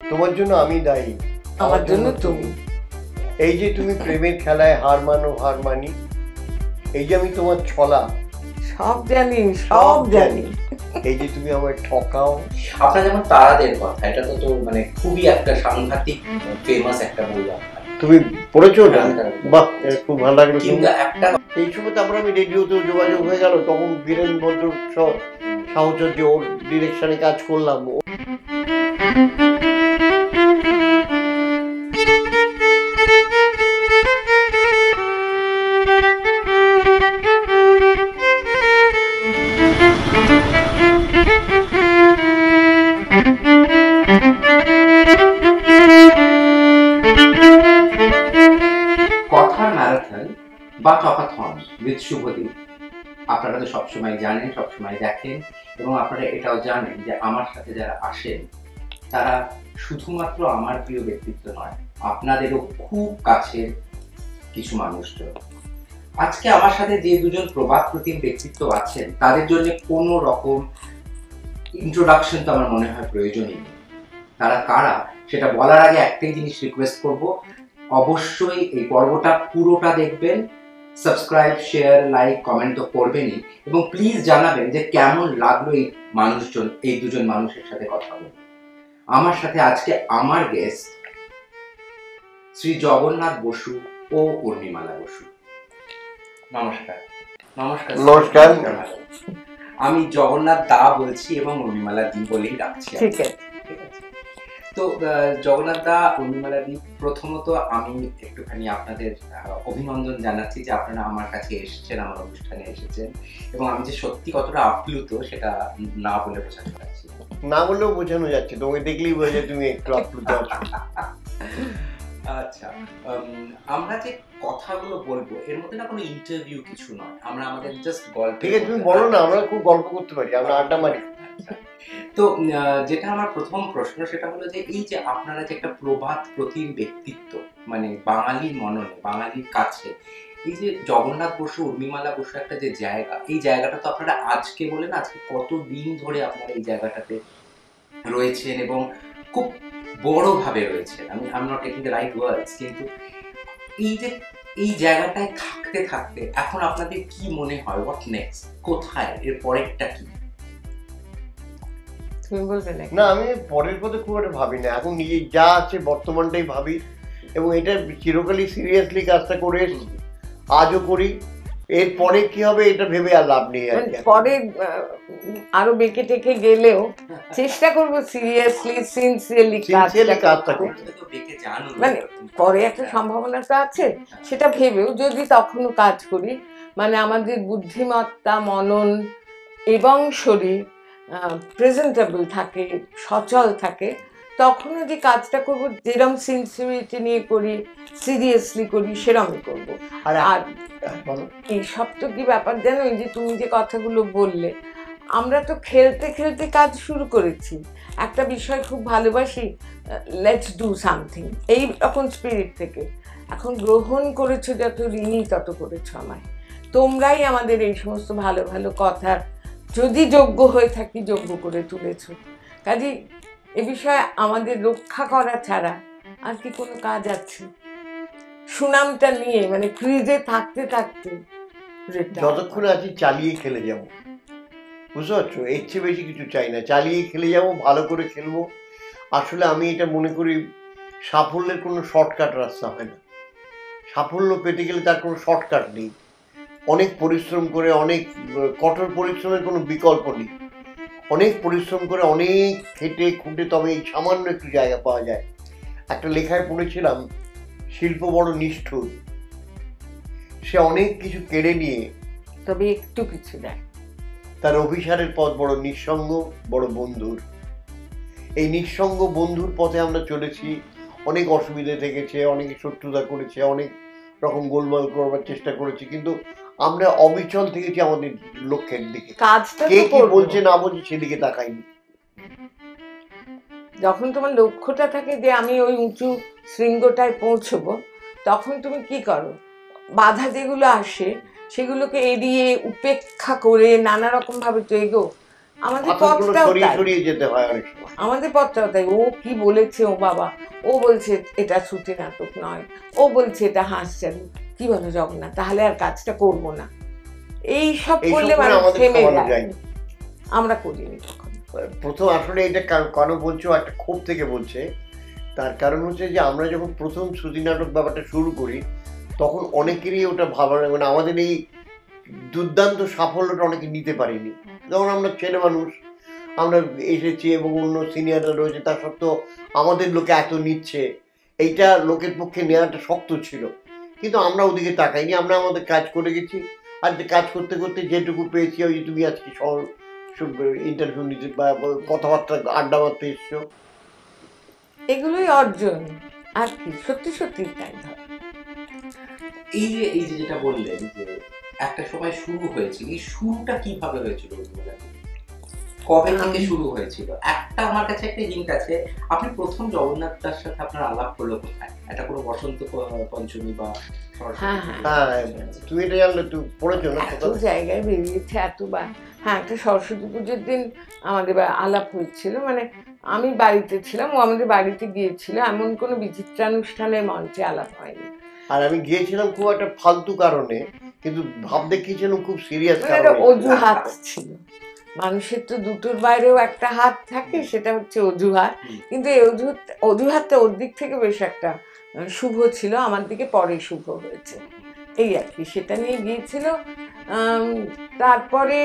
তোমার জন্য আমি দায়ী, আমার জন্য তুমি। এই যে তুমি প্রেমের খেলায় হার মানো হার মানি, এই যে আমি তোমার ছলা সব জানি, সব জানি। এই যে তুমি আমায় ঠকাও। আপনার যেমন তারাদের কথা, এটা তো মানে খুবই একটা সাংঘাতিক ফেমাস একটা বই। তুমি পড়েছো ওটা? বাহ, খুব ভালো লাগলো। কিন্তু একটা এই সময় তারপর আমি রেডিওতেও যোগাযোগ হয়ে গেল, তখন বীরেন ভদ্র সাহচর্য ওর ডিরেকশনে কাজ করলাম। কথার ম্যারাথন বা টকাথন উইথ শুভদীপ আপনারা তো সবসময় জানেন, সবসময় দেখেন, এবং আপনারা এটাও জানেন যে আমার সাথে যারা আসেন তারা শুধুমাত্র আমার প্রিয় ব্যক্তিত্ব নয়, আপনাদেরও খুব কাছের কিছু মানুষজন। আজকে আমার সাথে যে দুজন প্রবাদ প্রতিম ব্যক্তিত্ব আছেন তাদের জন্য কোনো রকম ইন্ট্রোডাকশন তো আমার মনে হয় প্রয়োজনই নেই। তারা কারা সেটা বলার আগে একটাই জিনিস রিকোয়েস্ট করব, অবশ্যই এই পর্বটা পুরোটা দেখবেন, সাবস্ক্রাইব, শেয়ার, লাইক, কমেন্ট তো করবেনই, এবং প্লিজ জানাবেন যে কেমন লাগলো এই মানুষজন, এই দুজন মানুষের সাথে কথা বলে। আমার সাথে আজকে আমার গেস্ট শ্রী জগন্নাথ বসু ও উর্মিমালা বসু। নমস্কার। নমস্কার। নমস্কার। আমি জগন্নাথ দা বলছি এবং উর্মিমালা দি বলেই ডাকছি। ঠিক আছে। তো জগন্নাথ দা, উর্মিমালা দি, প্রথমত আমি একটুখানি আপনাদের অভিনন্দন জানাচ্ছি যে আপনারা আমার কাছে এসেছেন, আমার অনুষ্ঠানে এসেছেন, এবং আমি যে সত্যি কতটা আপ্লুত সেটা না বলে বোঝাতে পারছি না বললেও বোঝানো যাচ্ছে, তোমাকে দেখলেই বোঝে তুমি একটু আপ্লুত আছো। আচ্ছা, আমরা যে কথাগুলো বলবো এর মধ্যে না কোনো ইন্টারভিউ কিছু নয়, আমরা আমাদের জাস্ট গল্প। ঠিক আছে, তুমি বলো না, আমরা খুব গল্প করতে পারি, আমরা আড্ডা মারি। তো যেটা আমার প্রথম প্রশ্ন সেটা হলো যে এই যে আপনারা যে একটা প্রবাদ প্রতিম ব্যক্তিত্ব, মানে বাঙালির মননে, বাঙালির কাছে, এই যে জগন্নাথ বসু, উর্মিমালা বসু একটা যে জায়গা, এই জায়গাটা তো আপনারা আজকে বলেন, আজকে কতদিন ধরে আপনারা এই জায়গাটাতে রয়েছেন এবং খুব বড়ভাবে রয়েছেন। আমি not taking the right words, কিন্তু এই যে এই জায়গাটায় থাকতে থাকতে এখন আপনাদের কি মনে হয়, হোয়াট নেক্সট, কোথায় এর পরেরটা কি? তুমি বলবে না? না, আমি পরের কথা খুব একটা ভাবি না, এখন নিজে যা আছে বর্তমানটাই ভাবি, এবং এটা চিরকালই সিরিয়াসলি কাজটা করে এসেছি, আজও করি। এরপরে কি হবে এটা ভেবে আর লাভ নেই। পরে আরো বেঁকে টেকে গেলেও চেষ্টা করবো সিরিয়াসলি, সিনসিয়ারলি কাজটা করতে। মানে পরে একটা সম্ভাবনা তো আছে, সেটা ভেবেও যদি তখনও কাজ করি, মানে আমাদের বুদ্ধিমত্তা, মনন এবং শরীর প্রেজেন্টেবল থাকে, সচল থাকে, তখনও যে কাজটা করবো যেরকম সিনসিয়ারিটি নিয়ে করি, সিরিয়াসলি করি, সেরকমই করবো। আর এই সব তো কি ব্যাপার জানো, এই যে তুমি যে কথাগুলো বললে, আমরা তো খেলতে খেলতে কাজ শুরু করেছি, একটা বিষয় খুব ভালোবাসি, লেটস ডু সামথিং, এই রকম স্পিরিট থেকে। এখন গ্রহণ করেছো যত, ঋণী তত করেছো আমায়। তোমরাই আমাদের এই সমস্ত ভালো ভালো কথার, যদি যোগ্য হয়ে থাকি, যোগ্য করে তুলেছো। কাজে এ বিষয়ে আমাদের রক্ষা করা ছাড়া আর কি কোনো কাজ আছে? সুনামটা নিয়ে, মানে ক্রিজে থাকতে থাকতে যতক্ষণ আছি চালিয়ে খেলে যাব, বুঝতে পারছো? এর চেয়ে বেশি কিছু চাই না, চালিয়ে খেলে যাব, ভালো করে খেলবো। আসলে আমি এটা মনে করি, সাফল্যের কোনো শর্টকাট রাস্তা হয় না। সাফল্য পেতে গেলে তার কোনো শর্টকাট নেই, অনেক পরিশ্রম করে, অনেক কঠোর পরিশ্রমের কোনো বিকল্প নেই। অনেক পরিশ্রম করে, অনেক খেটে খুঁটে তবে এই সামান্য একটু জায়গা পাওয়া যায়। একটা লেখায় পড়েছিলাম, শিল্প বড় নিষ্ঠুর, সে অনেক কিছু কেড়ে নিয়ে তবে একটু কিছু দেয়। তার অভিসারের পথ বড় নিঃসঙ্গ, বড় বন্ধুর। এই নিঃসঙ্গ বন্ধুর পথে আমরা চলেছি, অনেক অসুবিধে থেকেছে, অনেকে শত্রুতা করেছে, অনেক রকম গোলমাল করবার চেষ্টা করেছি, কিন্তু আমরা অবিচল থেকেছি আমাদের লক্ষ্যের দিকে। কে কি বলছে না বলছে সেদিকে তাকাইনি। যখন তোমার লক্ষ্যটা থাকে যে আমি ওই উঁচু শৃঙ্গটায় পৌঁছবো, তখন তুমি কি করো? বাধা যেগুলো আসে সেগুলোকে এড়িয়ে, উপেক্ষা করে নানা রকম ভাবে তো এগো। আমাদের পথটাও সরিয়ে যেতে হয় অনেক সময়। আমাদের পথটাও তাই। ও কি বলেছে, ও বাবা, ও বলছে এটা শ্রুতি নাটক নয়, ও বলছে এটা হাসছেন, কি বলো জগন্নাথ, তাহলে আর কাজটা করব না, এই সব করলে মানুষ থেমে যায়। আমরা করিনি তখন। প্রথম আসলে এটা কেন বলছো, একটা ক্ষোভ থেকে বলছে। তার কারণ হচ্ছে যে আমরা যখন প্রথম শ্রুতি নাটক ব্যাপারটা শুরু করি তখন অনেকেরই ওটা ভাবনা, মানে আমাদের এই দুর্দান্ত সাফল্যটা অনেকে নিতে পারিনি। যেমন আমরা ছেলে মানুষ, আমরা এসেছি এবং অন্য সিনিয়ররা রয়েছে, তা সত্ত্বেও আমাদের লোকে এত নিচ্ছে, এইটা লোকের পক্ষে নেওয়াটা শক্ত ছিল। কিন্তু আমরা ওদিকে তাকাইনি, আমরা আমাদের কাজ করে গেছি। আর কাজ করতে করতে যেটুকু পেয়েছি, ওই তুমি আজকে ইন্টারভিউ নিতে বা কথাবার্তা আড্ডা মারতে এসছো, এগুলোই অর্জন। আর কি, সত্যি সত্যি তাই। এই যে যেটা বললেন যে একটা সময় শুরু হয়েছিল, এই শুরুটা কিভাবে হয়েছিল, কবে থেকে শুরু হয়েছিল? একটা আমার কাছে একটা হিন্ট আছে, আপনি প্রথম জগন্নাথ দার সাথে আপনার আলাপ হলো কোথায়? এটা কোনো বসন্ত পঞ্চমী বা তুমি এটা জানলে, তুই পড়েছো না? এত জায়গায় বেরিয়েছে এতবার। হ্যাঁ, একটা সরস্বতী পুজোর দিন আমাদের আলাপ হয়েছিল, মানে আমি বাড়িতে ছিলাম, ও আমাদের বাড়িতে গিয়েছিল, এমন কোনো বিচিত্রানুষ্ঠানের মঞ্চে আলাপ হয়নি। আর আমি গিয়েছিলাম খুব একটা ফালতু কারণে, কিন্তু ভাব দেখিয়েছিলাম খুব সিরিয়াস কারণে। অজুহাত ছিল, মানুষের তো দুটোর বাইরেও একটা হাত থাকে, সেটা হচ্ছে অজুহাত। কিন্তু এই অজুহাতটা ওর দিক থেকে বেশ একটা শুভ ছিল, আমার দিকে পরে শুভ হয়েছে, এই আর কি। সেটা নিয়ে গিয়েছিল। তারপরে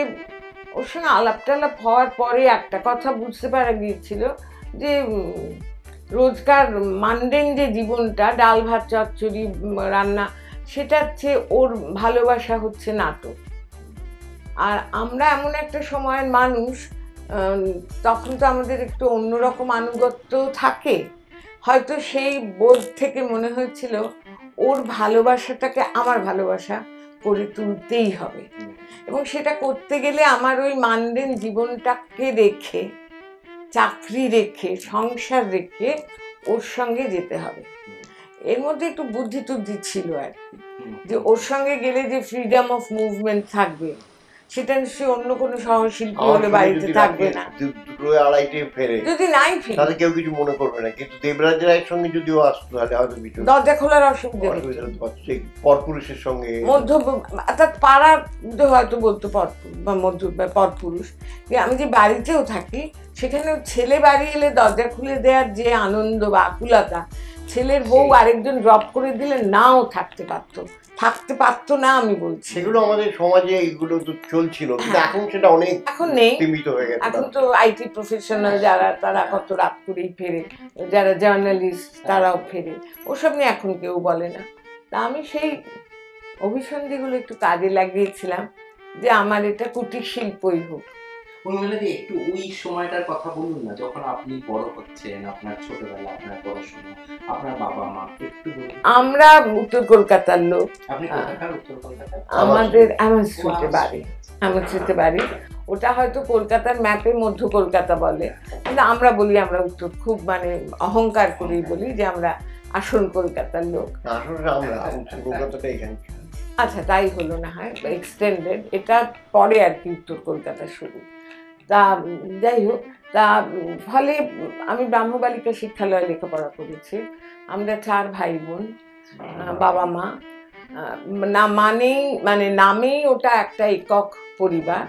ওর সঙ্গে আলাপ টালাপ হওয়ার পরে একটা কথা বুঝতে পারা গিয়েছিল যে রোজকার মানডেন যে জীবনটা, ডাল ভাত চচ্চড়ি রান্না, সেটার চেয়ে ওর ভালোবাসা হচ্ছে নাটক। আর আমরা এমন একটা সময়ের মানুষ, তখন তো আমাদের একটু অন্যরকম আনুগত্য থাকে, হয়তো সেই বোধ থেকে মনে হয়েছিল ওর ভালোবাসাটাকে আমার ভালোবাসা করে তুলতেই হবে, এবং সেটা করতে গেলে আমার ওই মানডেন জীবনটাকে রেখে, চাকরি রেখে, সংসার রেখে ওর সঙ্গে যেতে হবে। এর মধ্যে একটু বুদ্ধি টুদ্ধি ছিল আর কি, যে ওর সঙ্গে গেলে যে ফ্রিডম অফ মুভমেন্ট থাকবে, সেটা নিশ্চয়ই অন্য কোনো সহশিল্পী হলে বাড়িতে থাকবে না। যদি নাই ফিরে তাহলে কেউ কিছু মনে করবে না, কিন্তু দেবরাজ রায়ের সঙ্গে যদিও আসতো তাহলে হয়তো কিছু দরজা খোলার অসুবিধা, পরপুরুষের সঙ্গে অর্থাৎ পাড়ার হয়তো বলতো পরপুরুষ। আমি যে বাড়িতেও থাকি, সেখানে ছেলে বাড়ি এলে দরজা খুলে দেওয়ার যে আনন্দ বা আকুলতা, ছেলের বউ আরেকজন ড্রপ করে দিলে নাও থাকতে পারতো না, আমি বলছি। সেগুলো আমাদের সমাজে এগুলো তো চলছিল, কিন্তু এখন সেটা অনেক এখন নেই, সীমিত হয়ে গেছে। এখন তো আইটি প্রফেশনাল যারা, তারা কত রাত করেই ফেরে, যারা জার্নালিস্ট তারাও ফেরে, ওসব নিয়ে এখন কেউ বলে না। তা আমি সেই অভিসন্ধিগুলো একটু কাজে লাগিয়েছিলাম যে আমার এটা কুটির শিল্পই হোক। একটু ওই সময়টার কথা বলুন না, যখন আপনি বড় হচ্ছেন, আপনার ছোটবেলা, আপনার পড়াশোনা, আপনার বাবা মা, একটু বলুন। আমরা উত্তর কলকাতার লোক। আপনি কোথাকার? উত্তর কলকাতা। আমাদের আমার স্ট্রিটে বাড়ি, আমার স্ট্রিটে বাড়ি। ওটা হয়তো কলকাতার ম্যাপে মধ্য কলকাতা বলে, কিন্তু আমরা বলি আমরা উত্তর, খুব মানে অহংকার করেই বলি যে আমরা আসল কলকাতার লোক। আচ্ছা, তাই হলো না হয়, এক্সটেন্ডেড, এটা পরে আর কি উত্তর কলকাতা শুরু। তা যাই হোক, তা ফলে আমি ব্রাহ্মবালিকা শিক্ষালয়ে লেখাপড়া করেছি। আমরা 4 ভাই বোন, বাবা মা। না মানে নামেই ওটা একটা একক পরিবার।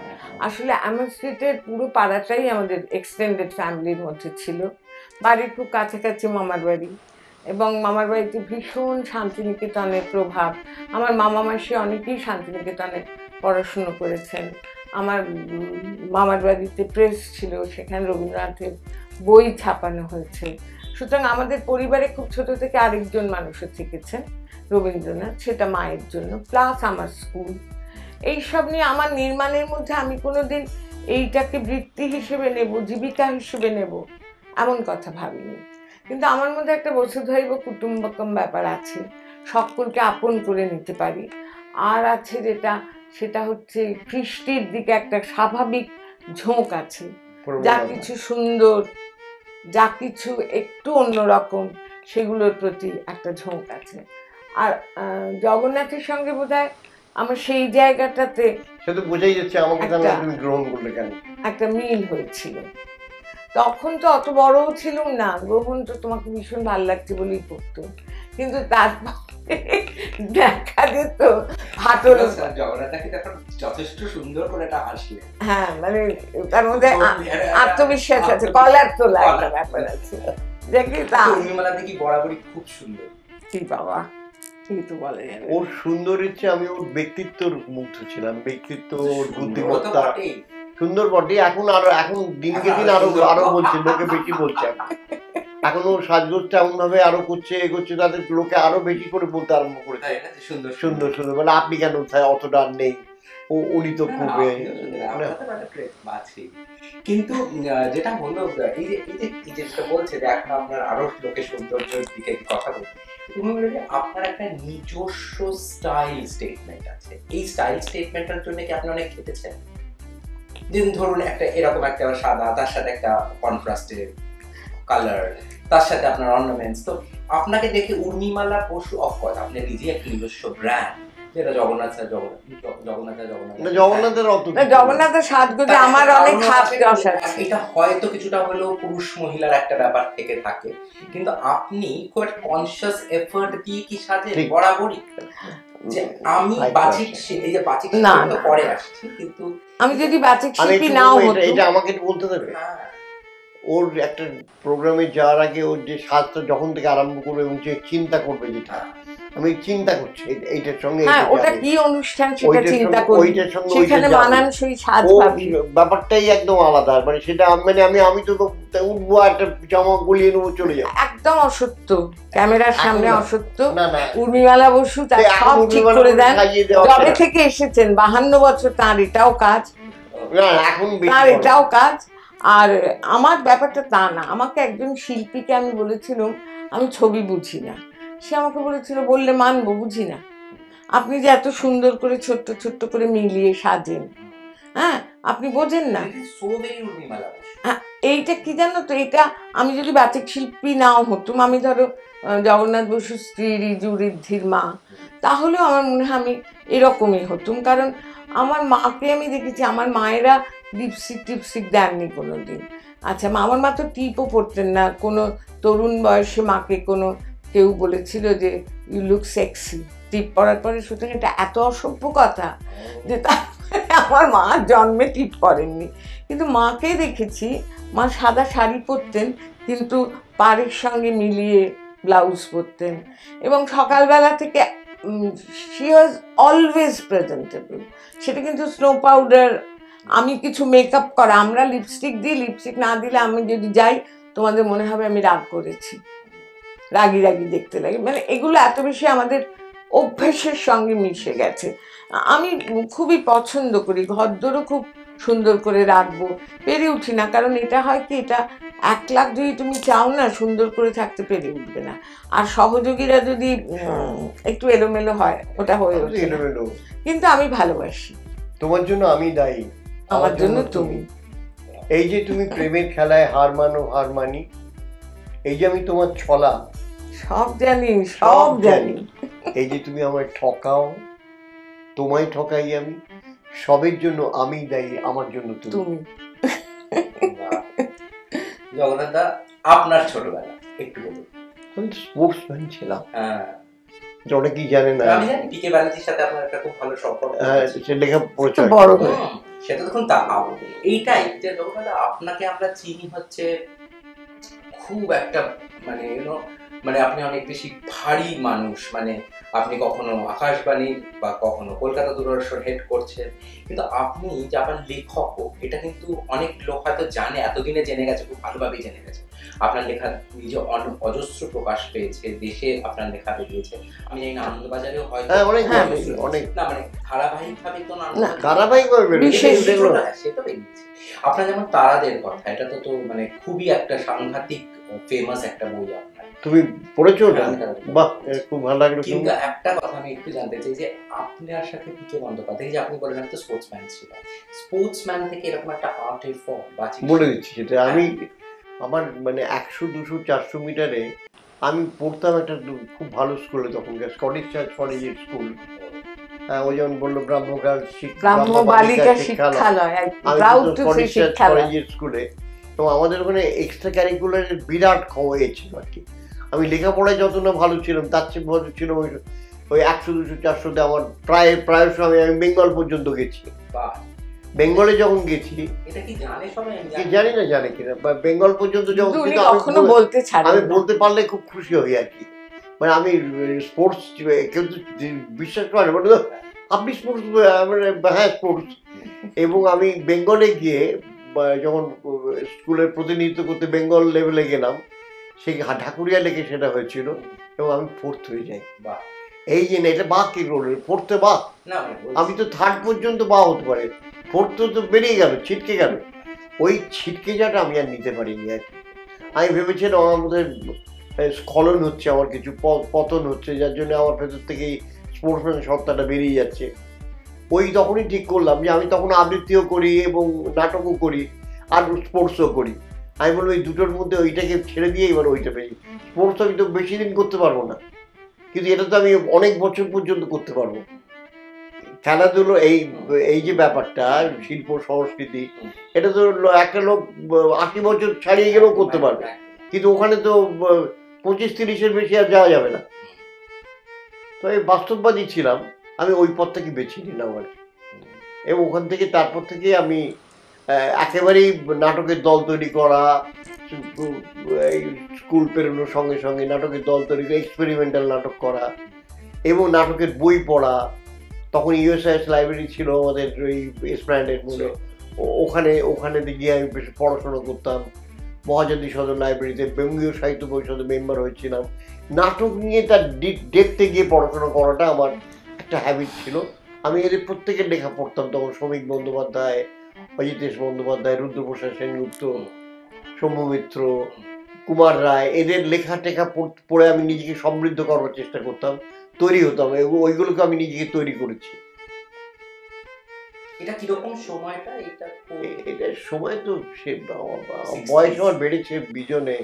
আসলে আমার স্ট্রিটের পুরো পাড়াটাই আমাদের এক্সটেন্ডেড ফ্যামিলির মধ্যে ছিল। বাড়ির খুব কাছাকাছি মামার বাড়ি, এবং মামার বাড়িতে ভীষণ শান্তিনিকেতনের প্রভাব। আমার মামা মাসি অনেকেই শান্তিনিকেতনে পড়াশুনো করেছেন। আমার মামার বাড়িতে প্রেস ছিল, সেখানে রবীন্দ্রনাথের বই ছাপানো হয়েছে। সুতরাং আমাদের পরিবারে খুব ছোট থেকে আরেকজন মানুষও থেকেছেন, রবীন্দ্রনাথ, সেটা মায়ের জন্য, প্লাস আমার স্কুল। এইসব নিয়ে আমার নির্মাণের মধ্যে আমি কোনোদিন এইটাকে বৃত্তি হিসেবে নেব, জীবিকা হিসেবে নেব, এমন কথা ভাবিনি। কিন্তু আমার মধ্যে একটা বসুধৈব কুটুম্বকম ব্যাপার আছে, সকলকে আপন করে নিতে পারি। আর আছে যেটা, সেটা হচ্ছে কৃষ্টির দিকে একটা স্বাভাবিক ঝোঁক আছে, যা কিছু সুন্দর, যা কিছু একটু অন্যরকম, সেগুলোর প্রতি একটা ঝোঁক আছে। আর জগন্নাথের সঙ্গে বোধহয় আমার সেই জায়গাটাতে সে তো বোঝাই যাচ্ছে আমাকে তাহলে তুমি গ্রহণ করলে কেন, একটা মিল হয়েছিল। তখন তো অত বড়ও ছিলাম না, গ্রহণ তো তোমাকে ভীষণ ভালো লাগছে বলেই করতাম, কিন্তু তারপরে দেখা যেত ফাটল। যথেষ্ট সুন্দর করে এটা হাসলে, হ্যাঁ মানে তার মধ্যে আত্মবিশ্বাস আছে, কলার তোলা একটা ব্যাপার আছে। দেখি তা উর্মিমালা দেখি বরাবরই খুব সুন্দর। কি বাবা, কিন্তু বলে ওর সুন্দরের চেয়ে আমি ওর ব্যক্তিত্বর মুগ্ধ ছিলাম। ব্যক্তিত্ব, ওর বুদ্ধিমত্তা সুন্দর বটে। এখন দিনকে দিন আরো বলছে, লোকে বেশি বলছে। এখন ওর সাজগোজটা এমন ভাবে আরো এগোচ্ছে, তাদের লোকে আরো বেশি করে বলতে আরম্ভ করেছে সুন্দর সুন্দর সুন্দর, মানে আপনি কেন অতটা নেই, উনি তো খুবই। কিন্তু যেটা হলো, এই যে যেটা বলছে যে এখন আপনার আরো লোকের সৌন্দর্যের দিকে কথা বলছে, আপনার একটা নিজস্ব স্টাইল স্টেটমেন্ট আছে। এই স্টাইল স্টেটমেন্টের জন্য কি আপনি অনেক খেটেছেন? যেমন ধরুন একটা এরকম একটা সাদা, তার সাথে একটা কন্ট্রাস্টের কালার, তার সাথে আপনার অর্নামেন্টস। তো আপনাকে দেখে উর্মিমালা বসু, অফকোর্স আপনি নিজে একটা নিজস্ব ব্র্যান্ড, যেটা জগন্নাথের সাজগোজে আমার অনেক হাত দশ আছে। এটা হয়তো কিছুটা হলেও পুরুষ মহিলার একটা ব্যাপার থেকে থাকে, কিন্তু আপনি খুব কনসিয়াস এফর্ট দিয়ে কি সাজে বরাবরই যে আমি বাচিক, এই যে বাচিক তো পরে আসছি, কিন্তু আমি যদি বাচিক শিল্পী নাও হতো, এটা আমাকে বলতে দেবে। ওর একটা প্রোগ্রামে যাওয়ার আগে ওর যে সাজটা যখন থেকে আরম্ভ করবে এবং যে চিন্তা করবে, যেটা আমি চিন্তা করছি এইটার সঙ্গে, ওটা কি অনুষ্ঠান সেটা চিন্তা করি, সেখানে মানানসই সাজ পাবি, ব্যাপারটাই একদম আলাদা। মানে সেটা আমি তো উঠবো, একটা জামা গলিয়ে নেবো, চলে যাবো। একদম অসত্য, ক্যামেরার সামনে অসত্য। উর্মিমালা বসু তার সব ঠিক করে দেন, যবে থেকে এসেছেন 52 বছর, তার এটাও কাজ, তার এটাও কাজ। আর আমার ব্যাপারটা তা না, আমাকে একজন শিল্পীকে আমি বলেছিলাম আমি ছবি বুঝি না, সে আমাকে বলেছিল, বললে মানবো, বুঝি না। আপনি যে এত সুন্দর করে ছোট্ট ছোট্ট করে মিলিয়ে সাজেন, হ্যাঁ আপনি বোঝেন না। হ্যাঁ, এইটা কি জানো তো, এটা আমি যদি বাচিক শিল্পী নাও হতুম, আমি ধরো জগন্নাথ বসুর স্ত্রী রিজু ঋদ্ধির মা, তাহলেও আমার মনে হয় আমি এরকমই হতুম। কারণ আমার মাকে আমি দেখেছি, আমার মায়েরা লিপস্টিক টিপস্টিক দেননি কোনো দিন। আচ্ছা, আমার মা তো টিপও পরতেন না। কোনো তরুণ বয়সে মাকে কেউ বলেছিল যে ইউ লুক সেক্সি, টিপ পরার পরে। সুতরাং এটা এত অসভ্য কথা যে আমার মা জন্মে টিপ করেননি। কিন্তু মাকে দেখেছি, মা সাদা শাড়ি পরতেন, কিন্তু পাড়ের সঙ্গে মিলিয়ে ব্লাউজ পরতেন, এবং সকালবেলা থেকে শি ওয়াজ অলওয়েজ প্রেজেন্টেবল। সেটা কিন্তু স্নো পাউডার, আমি কিছু মেকআপ করা, আমরা লিপস্টিক দিই, লিপস্টিক না দিলে আমি যদি যাই তোমাদের মনে হবে আমি রাগ করেছি, রাগি রাগি দেখতে লাগে। মানে এগুলো এত বেশি আমাদের অভ্যাসের সঙ্গে মিশে গেছে। আমি খুবই পছন্দ করি, ঘরদোরও খুব সুন্দর করে রাখবো, পেরে উঠি না। কারণ এটা হয় কি, এটা 1 লাখ যদি তুমি চাও না, সুন্দর করে থাকতে পেরে উঠবে না। আর সহযোগীরা যদি একটু এলোমেলো হয়, ওটা হয়ে ওঠে। কিন্তু আমি ভালোবাসি। তোমার জন্য আমি দায়ী, আমার জন্য তুমি। এই যে তুমি প্রেমের খেলায় হার মানো, হার মানি, এই যে আমি তোমার ছলা, সব জানি, সব জানি। এই যে তুমি আমায় ঠকাও, তোমায় ঠকাই আমি, সবের জন্য আমি দায়ী, আমার জন্য তুমি। জগন্নাথ, আপনার ছোটবেলা একটু বলুন। আমি তো স্পোর্টসম্যান ছিলাম। অনেকেই জানে না, আমি জানি পিকে ব্যানার্জির সাথে আপনার একটা খুব ভালো সম্পর্ক। সে লেখা পড়েছে বড়, সেটা তখন তা এইটাই যে জগন্নাথ, আপনাকে আমরা চিনি হচ্ছে খুব একটা মানে আপনি অনেক বেশি ভারী মানুষ। মানে আপনি কখনো আকাশবাণী বা কখনো কলকাতা দূরদর্শন হেড করছেন, কিন্তু আপনি যে আপনার লেখক, এটা কিন্তু অনেক লোক হয়তো জানে, এতদিনে জেনে গেছে, খুব ভালোভাবেই জেনে গেছে। আপনার লেখা নিজে অজস্র প্রকাশ পেয়েছে, দেশে আপনার লেখা বেরিয়েছে। আমি জানি না আনন্দবাজারেও হয়তো অনেক না, মানে ধারাবাহিকভাবে তো না, ধারাবাহিকভাবে সে তো বেরিয়েছে। আপনার যেমন তারাদের কথা, এটা তো মানে খুবই একটা সাংঘাতিক ফেমাস একটা বই। আপনার তুমি পড়েছো? বাহ, খুব ভালো লাগলো। কিন্তু একটা কথা আমি একটু জানতে চাই যে আপনার সাথে পিকে বন্দ্যোপাধ্যায়, যে আপনি বলেন তো স্পোর্টসম্যান ছিল, স্পোর্টসম্যান থেকে এরকম একটা আর্টের ফর্ম বলে দিচ্ছি। সেটা আমি আমার মানে 100, 200, 400 মিটারে আমি পড়তাম একটা খুব ভালো স্কুলে, তখনকার স্কটিশ চার্চ কলেজের স্কুল। ওই যেমন বললো ব্রাহ্মকার ব্রাহ্ম বালিকা শিক্ষালয়, কলেজের স্কুলে। এবং আমাদের ওখানে এক্সট্রা ক্যারিকুলারের বিরাট খবর ছিল আর কি। আমি লেখাপড়ায় যত না ভালো ছিলাম তার চেয়ে ভালো ছিল ওই 100, 200, 400 আমার প্রায় সময় আমি বেঙ্গল পর্যন্ত গেছি। বেঙ্গলে যখন গেছি, জানি না জানে কিনা, বেঙ্গল পর্যন্ত যখন, আমি বলতে পারলে খুব খুশি হই আর কি। মানে আমি স্পোর্টস, কেউ বিশ্বাস করে না, আপনি স্পোর্টস, হ্যাঁ স্পোর্টস। এবং আমি বেঙ্গলে গিয়ে যখন স্কুলের প্রতিনিধিত্ব করতে বেঙ্গল লেভেলে গেলাম, সেই ঢাকুরিয়া লেগে সেটা হয়েছিল, এবং আমি 4th হয়ে যাই। এই যে না, এটা বা কি রোল, 4th বা, আমি তো 3rd পর্যন্ত বা হতে পারে, 4th তো বেরিয়ে গেল, ছিটকে গেল। ওই ছিটকে যাটা আমি আর নিতে পারিনি আর কি। আমি ভেবেছিলাম আমার মধ্যে স্খলন হচ্ছে, আমার কিছু পতন হচ্ছে, যার জন্য আমার ভেতর থেকেই স্পোর্টসম্যান সত্তাটা বেরিয়ে যাচ্ছে। ওই তখনই ঠিক করলাম যে আমি তখন আবৃত্তিও করি এবং নাটকও করি আর স্পোর্টসও করি। আমি বলবো এই দুটোর মধ্যে ওইটাকে ছেড়ে দিয়ে এবার ওইটা পেয়েছি। স্পোর্টস আমি তো বেশি দিন করতে পারবো না, কিন্তু এটা তো আমি অনেক বছর পর্যন্ত করতে পারবো। খেলাধুলো এই যে ব্যাপারটা, শিল্প সংস্কৃতি, এটা তো একটা লোক 80 বছর ছাড়িয়ে গেলেও করতে পারবে, কিন্তু ওখানে তো 25-30-এর বেশি আর যাওয়া যাবে না। তো আমি বাস্তববাদী ছিলাম, আমি ওই পথটাকে বেছে নিলাম আর কি। এবং ওখান থেকে তারপর থেকে আমি একেবারেই নাটকের দল তৈরি করা, স্কুল পেরোনোর সঙ্গে সঙ্গে নাটকের দল তৈরি করা, এক্সপেরিমেন্টাল নাটক করা এবং নাটকের বই পড়া। তখন ইউএসআইএস লাইব্রেরি ছিল আমাদের ওই এসপ্ল্যানেডের মধ্যে, ওখানে গিয়ে আমি বেশ পড়াশোনা করতাম। মহাজাতি সদর লাইব্রেরিতে বঙ্গীয় সাহিত্য পরিষদের মেম্বার হয়েছিলাম। নাটক নিয়ে তার দেখতে গিয়ে পড়াশোনা করাটা আমার একটা হ্যাবিট ছিল। আমি এদের প্রত্যেকের লেখা পড়তাম তখন, শ্রমিক বন্দ্যোপাধ্যায়, অজিতেশ বন্দ্যোপাধ্যায়, রুদ্রপ্রসাদ সেনগুপ্ত, শম্ভু মিত্র, কুমার রায়, এদের লেখা টেখা পড়ে আমি নিজেকে সমৃদ্ধ করার চেষ্টা করতাম, তৈরি হতাম। ওইগুলোকে আমি নিজেকে তৈরি করেছি। এটা কিরকম সময়টা? এটা সময় তো সে বয়স আমার বেড়েছে বিজনে,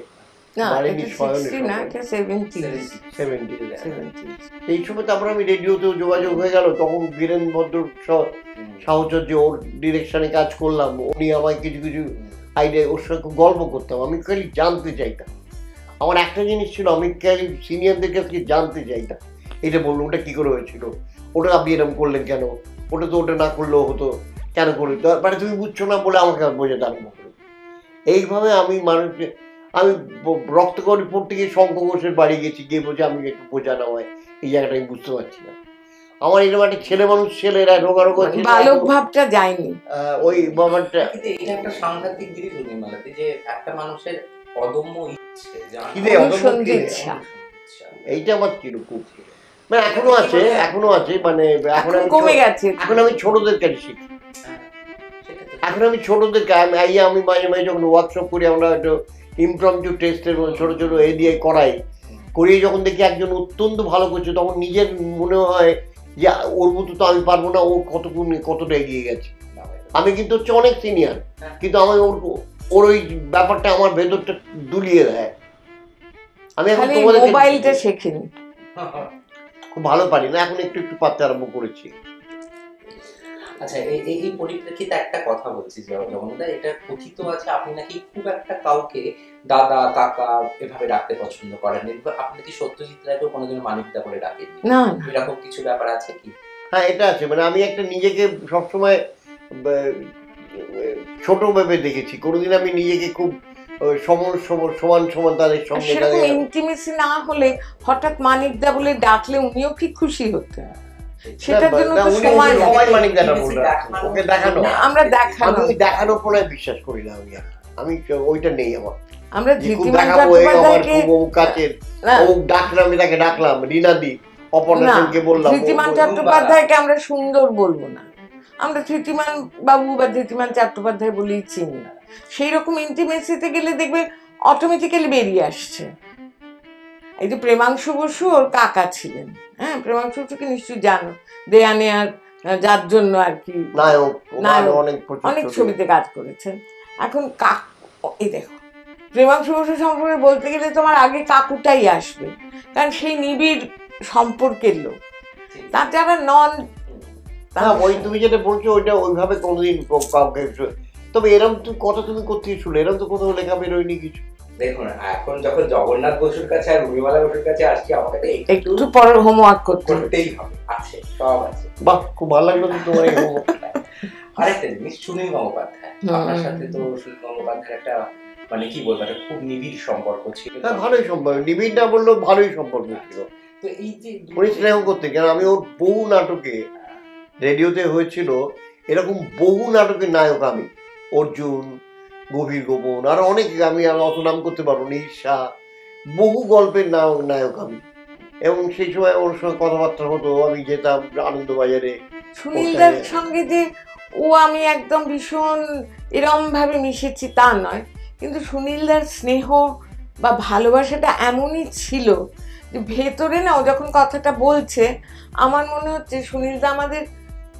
এই সময় তারপর আমি রেডিওতেও যোগাযোগ হয়ে গেল। তখন বীরেন ভদ্র সাহচর্য, ওর ডিরেকশনে কাজ করলাম। উনি আমায় কিছু কিছু আইডিয়া, ওর সঙ্গে খুব গল্প করতাম। আমি খালি জানতে চাইতাম, আমার একটা জিনিস ছিল, আমি খালি সিনিয়রদের কাছে জানতে চাইতাম, এটা বললো ওটা কী করে হয়েছিল, ওটা আপনি এরকম করলেন কেন, ওটা তো ওটা না করলেও হতো, কেন করে, মানে তুমি বুঝছো না বলে আমাকে বোঝাতে আরম্ভ করো। এইভাবে আমি মানুষকে, আমি রক্তকরী পড়তে গিয়ে শঙ্খ ঘোষের বাড়ি গেছি, গিয়ে বলছি আমি একটু বোঝানো হয়, এই জায়গাটা আমি বুঝতে পারছি না। আমার এরকম একটা ছেলে মানুষ, ছেলেরা রোগা বালক ভাবটা যায়নি, ওই বাবাটা। এটা একটা সাংঘাতিক জিনিস মেলাতে, যে একটা মানুষের অদম্য ইচ্ছে, এইটা আমার ছিল খুব, মানে এখনো আছে, মানে এখন কমে গেছে। এখন আমি ছোটদের কাছে শিখি, এখন আমি ছোটদেরকে আমি মাঝে মাঝে যখন ওয়ার্কশপ করি, আমরা একটু ইমপ্রম্পটু টেস্টের ছোট ছোট এ দিয়ে করিয়ে যখন দেখি একজন অত্যন্ত ভালো করছে, তখন নিজের মনে হয় যে ওর মতো তো আমি পারবো না, ও কতটা এগিয়ে গেছে। আমি কিন্তু হচ্ছে অনেক সিনিয়র, কিন্তু আমি ওর ওই ব্যাপারটা আমার ভেতরটা দুলিয়ে দেয়। আমি এখন মোবাইলটা শেখিনি, খুব ভালো পারি না, এখন একটু একটু পারতে আরম্ভ করেছি। আচ্ছা, এই পরিপ্রেক্ষিতে একটা কথা বলছি, জগন্নাথ, এটা কথিত আছে আপনি নাকি খুব একটা কাউকে দাদা কাকা এভাবে ডাকতে পছন্দ করেন। আপনি কি সত্যজিৎ রায়কেও কোনোদিন মানিকদা করে ডাকেন না? এরকম কিছু ব্যাপার আছে কি? হ্যাঁ, এটা আছে। মানে আমি একটা নিজেকে সবসময় ছোট ভেবে দেখেছি, কোনোদিন আমি নিজেকে খুব সমান তাদের সঙ্গে ইন্টিমেসি না হলে হঠাৎ মানিকদা বলে ডাকলে উনিও কি খুশি হতেন? সেটার জন্য তো সময় ওকে দেখানো, আমরা দেখানোর পরে বিশ্বাস করি না। আমি ওইটা নেই আমার। আমরা ধৃতিমান চট্টোপাধ্যায়কে ডাকলাম, এটাকে ডাকলাম রীনাদি, অপর্ণাকে বললাম। ধৃতিমান চট্টোপাধ্যায়কে আমরা সুন্দর বলবো না, আমরা ধৃতিমান বাবু বা ধৃতিমান চট্টোপাধ্যায় বলেই চিনি। সেই রকম ইন্টিমেসিতে গেলে দেখবে অটোমেটিক্যালি বেরিয়ে আসছে। এই যে প্রেমাংশু বসু ওর কাকা ছিলেন, হ্যাঁ, প্রেমাংশু বসুকে নিশ্চয়ই জানো, দেয়ানেয়ার, যার জন্য আর কি নায়ক, অনেক ছবিতে কাজ করেছেন। এখন এই দেখো, প্রেমাংশু বসু সম্পর্কে বলতে গেলে তোমার আগে কাকুটাই আসবে, কারণ সেই নিবিড় সম্পর্কের লোক। তার যারা নন হ্যাঁ ওই তুমি যেটা বলছো ওইটা ওইভাবে কোনোদিন কাউকে, তবে এরকম কথা তুমি কোথায় শুনলে? এরকম তো কোথাও লেখা বেরোয়নি কিছু। দেখুন এখন যখন জগন্নাথ বসুর কাছে আর রুমিমালা বসুর কাছে আসছি, আমাকে একটু পরে হোমওয়ার্ক করতেই হবে, আছে সব আছে। বাহ, খুব ভালো লাগলো তো তোমার এই হোমওয়ার্ক। আরেকটা জিনিস, সুনীল গঙ্গোপাধ্যায়, আপনার সাথে তো সুনীল গঙ্গোপাধ্যায়ের একটা মানে কি বলবো একটা খুব নিবিড় সম্পর্ক ছিল। হ্যাঁ ভালোই সম্পর্ক, নিবিড় না বললেও ভালোই সম্পর্ক ছিল। তো এই যে উনি স্নেহ করতে, কেন আমি ওর বহু নাটকে রেডিওতে হয়েছিল এরকম, বহু নাটকের নায়ক আমি, অর্জুন, গভীর গোপন, আরো অনেক, আমি অত নাম করতে পারবো না, ঈর্ষা, বহু গল্পের নায়ক আমি। এবং সেই সময় ওর সঙ্গে কথাবার্তা হতো, আমি যেতাম আনন্দবাজারে। সুনীলদার সঙ্গে যে ও আমি একদম ভীষণ এরম ভাবে মিশেছি তা নয়, কিন্তু সুনীলদার স্নেহ বা ভালোবাসাটা এমনই ছিল যে ভেতরে না, ও যখন কথাটা বলছে আমার মনে হচ্ছে সুনীলদা আমাদের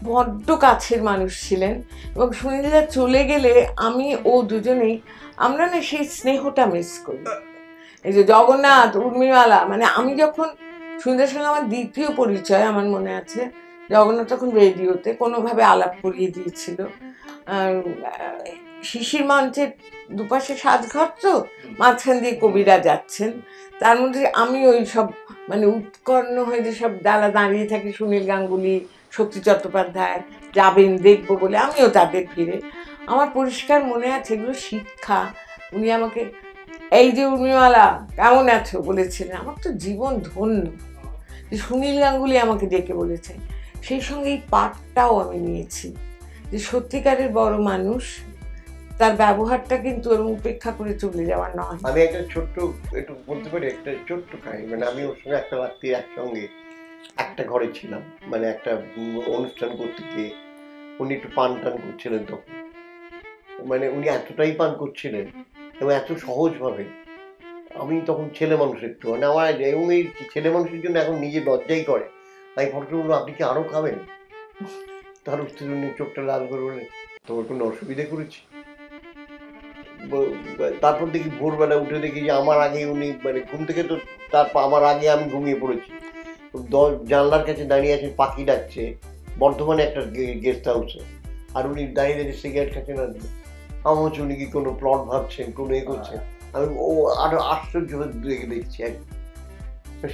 বড্ড কাছের মানুষ ছিলেন। এবং সুনীলদা চলে গেলে আমি ও দুজনেই আমরা না সেই স্নেহটা মিস করি। এই যে জগন্নাথ, উর্মিমালা, মানে আমি যখন সুনীলদার সঙ্গে আমার দ্বিতীয় পরিচয় আমার মনে আছে, জগন্নাথ তখন রেডিওতে কোনোভাবে আলাপ করিয়ে দিয়েছিল। শিশির মঞ্চের দুপাশে সাজঘর, তো মাঝখান দিয়ে কবিরা যাচ্ছেন, তার মধ্যে আমি ওই সব মানে উৎকর্ণ হয়ে যে সব ডালা দাঁড়িয়ে থাকি, সুনীল গাঙ্গুলি, শক্তি চট্টোপাধ্যায় যাবেন দেখবো বলে, আমিও তাদের ভিড়ে। আমার পরিষ্কার মনে আছে এগুলো শিক্ষা। উনি আমাকে এই যে উর্মিমালা কেমন আছো বলেছিলেন, আমার তো জীবন ধন্য যে সুনীল গাঙ্গুলি আমাকে ডেকে বলেছেন। সেই সঙ্গে এই পাঠটাও আমি নিয়েছি যে সত্যিকারের বড় মানুষ, তার ব্যবহারটা কিন্তু ওর উপেক্ষা করে চলে যাওয়ার নয়। আমি একটা ছোট্ট একটু বলতে পারি, একটা ছোট্ট কাহিনী। মানে আমি ওর সঙ্গে একটা রাত্রি একসঙ্গে একটা ঘরে ছিলাম, মানে একটা অনুষ্ঠান করতে গিয়ে উনি একটু পান টান করছিলেন তখন, মানে উনি এতটাই পান করছিলেন এবং এত সহজভাবে, আমি তখন ছেলে মানুষ একটু, মানে আমার এবং এই ছেলে মানুষের জন্য এখন নিজে লজ্জাই করে। আমি ফটো বললো, আপনি কি আরো খাবেন? তার উত্তর উনি চোখটা লাল করে বলে, তোমার কোনো অসুবিধা করেছি? তারপর দেখি ভোরবেলা উঠে দেখি যে আমার আগে উনি, মানে ঘুম থেকে তো তারপর আমার আগে আমি ঘুমিয়ে পড়েছি, জানলার কাছে দাঁড়িয়ে আছেন, পাখি ডাকছে, বর্ধমানে একটা গেস্ট হাউসে, আর উনি দাঁড়িয়ে দাঁড়িয়ে সিগারেট খাচ্ছেন। আর আমার হচ্ছে উনি কি কোনো প্লট ভাবছেন, কোনো এ করছেন। আমি ও আরো আশ্চর্য দেখছি।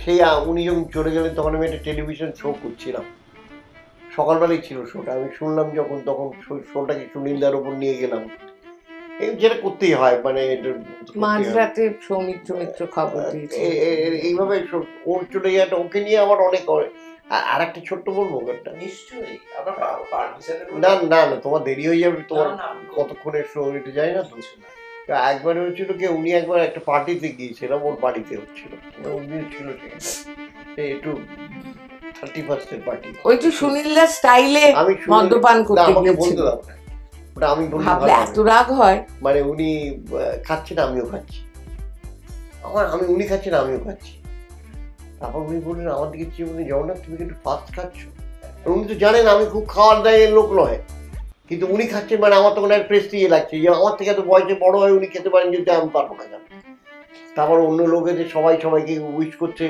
সেই উনি যখন চলে গেলেন তখন আমি একটা টেলিভিশন শো করছিলাম, সকালবেলায় ছিল শোটা। আমি শুনলাম যখন, তখন শোটাকে সুনীলদার ওপর নিয়ে গেলাম, যেটা করতেই হয়, মানে মাঝরাতে সৌমিত্র মিত্র খবর দিয়েছে এইভাবে ওর চলে যাওয়াটা, ওকে নিয়ে আমার অনেক। আর একটা ছোট্ট বলবো একটা, নিশ্চয়ই না না না তোমার দেরি হয়ে যাবে, তোমার কতক্ষণের শো এটা যাই না। একবার হচ্ছিল কি, উনি একবার একটা পার্টিতে গিয়েছিলাম, ওর বাড়িতে হচ্ছিল, উনি ছিল একটু 31st পার্টি, ওই যে সুনীলদা স্টাইলে মদ্যপান করতে গিয়েছিল। ওটা আমি ভাবলে এত রাগ হয়, মানে উনি খাচ্ছেন আমিও খাচ্ছি, উনি খাচ্ছেন আমিও খাচ্ছি। তারপর উনি বললেন আমার দিকে চেয়ে, উনি জগন্নাথ তুমি একটু ফাস্ট খাচ্ছ। উনি তো জানেন আমি খুব খাওয়ার দায়ের লোক নয়, কিন্তু উনি খাচ্ছেন মানে আমার তখন একটা প্রেস্টিজে লাগছে যে আমার থেকে এত বয়সে বড় হয় উনি খেতে পারেন, কিন্তু আমি পারবো না। তারপর অন্য লোকেদের সবাইকে উইশ করছে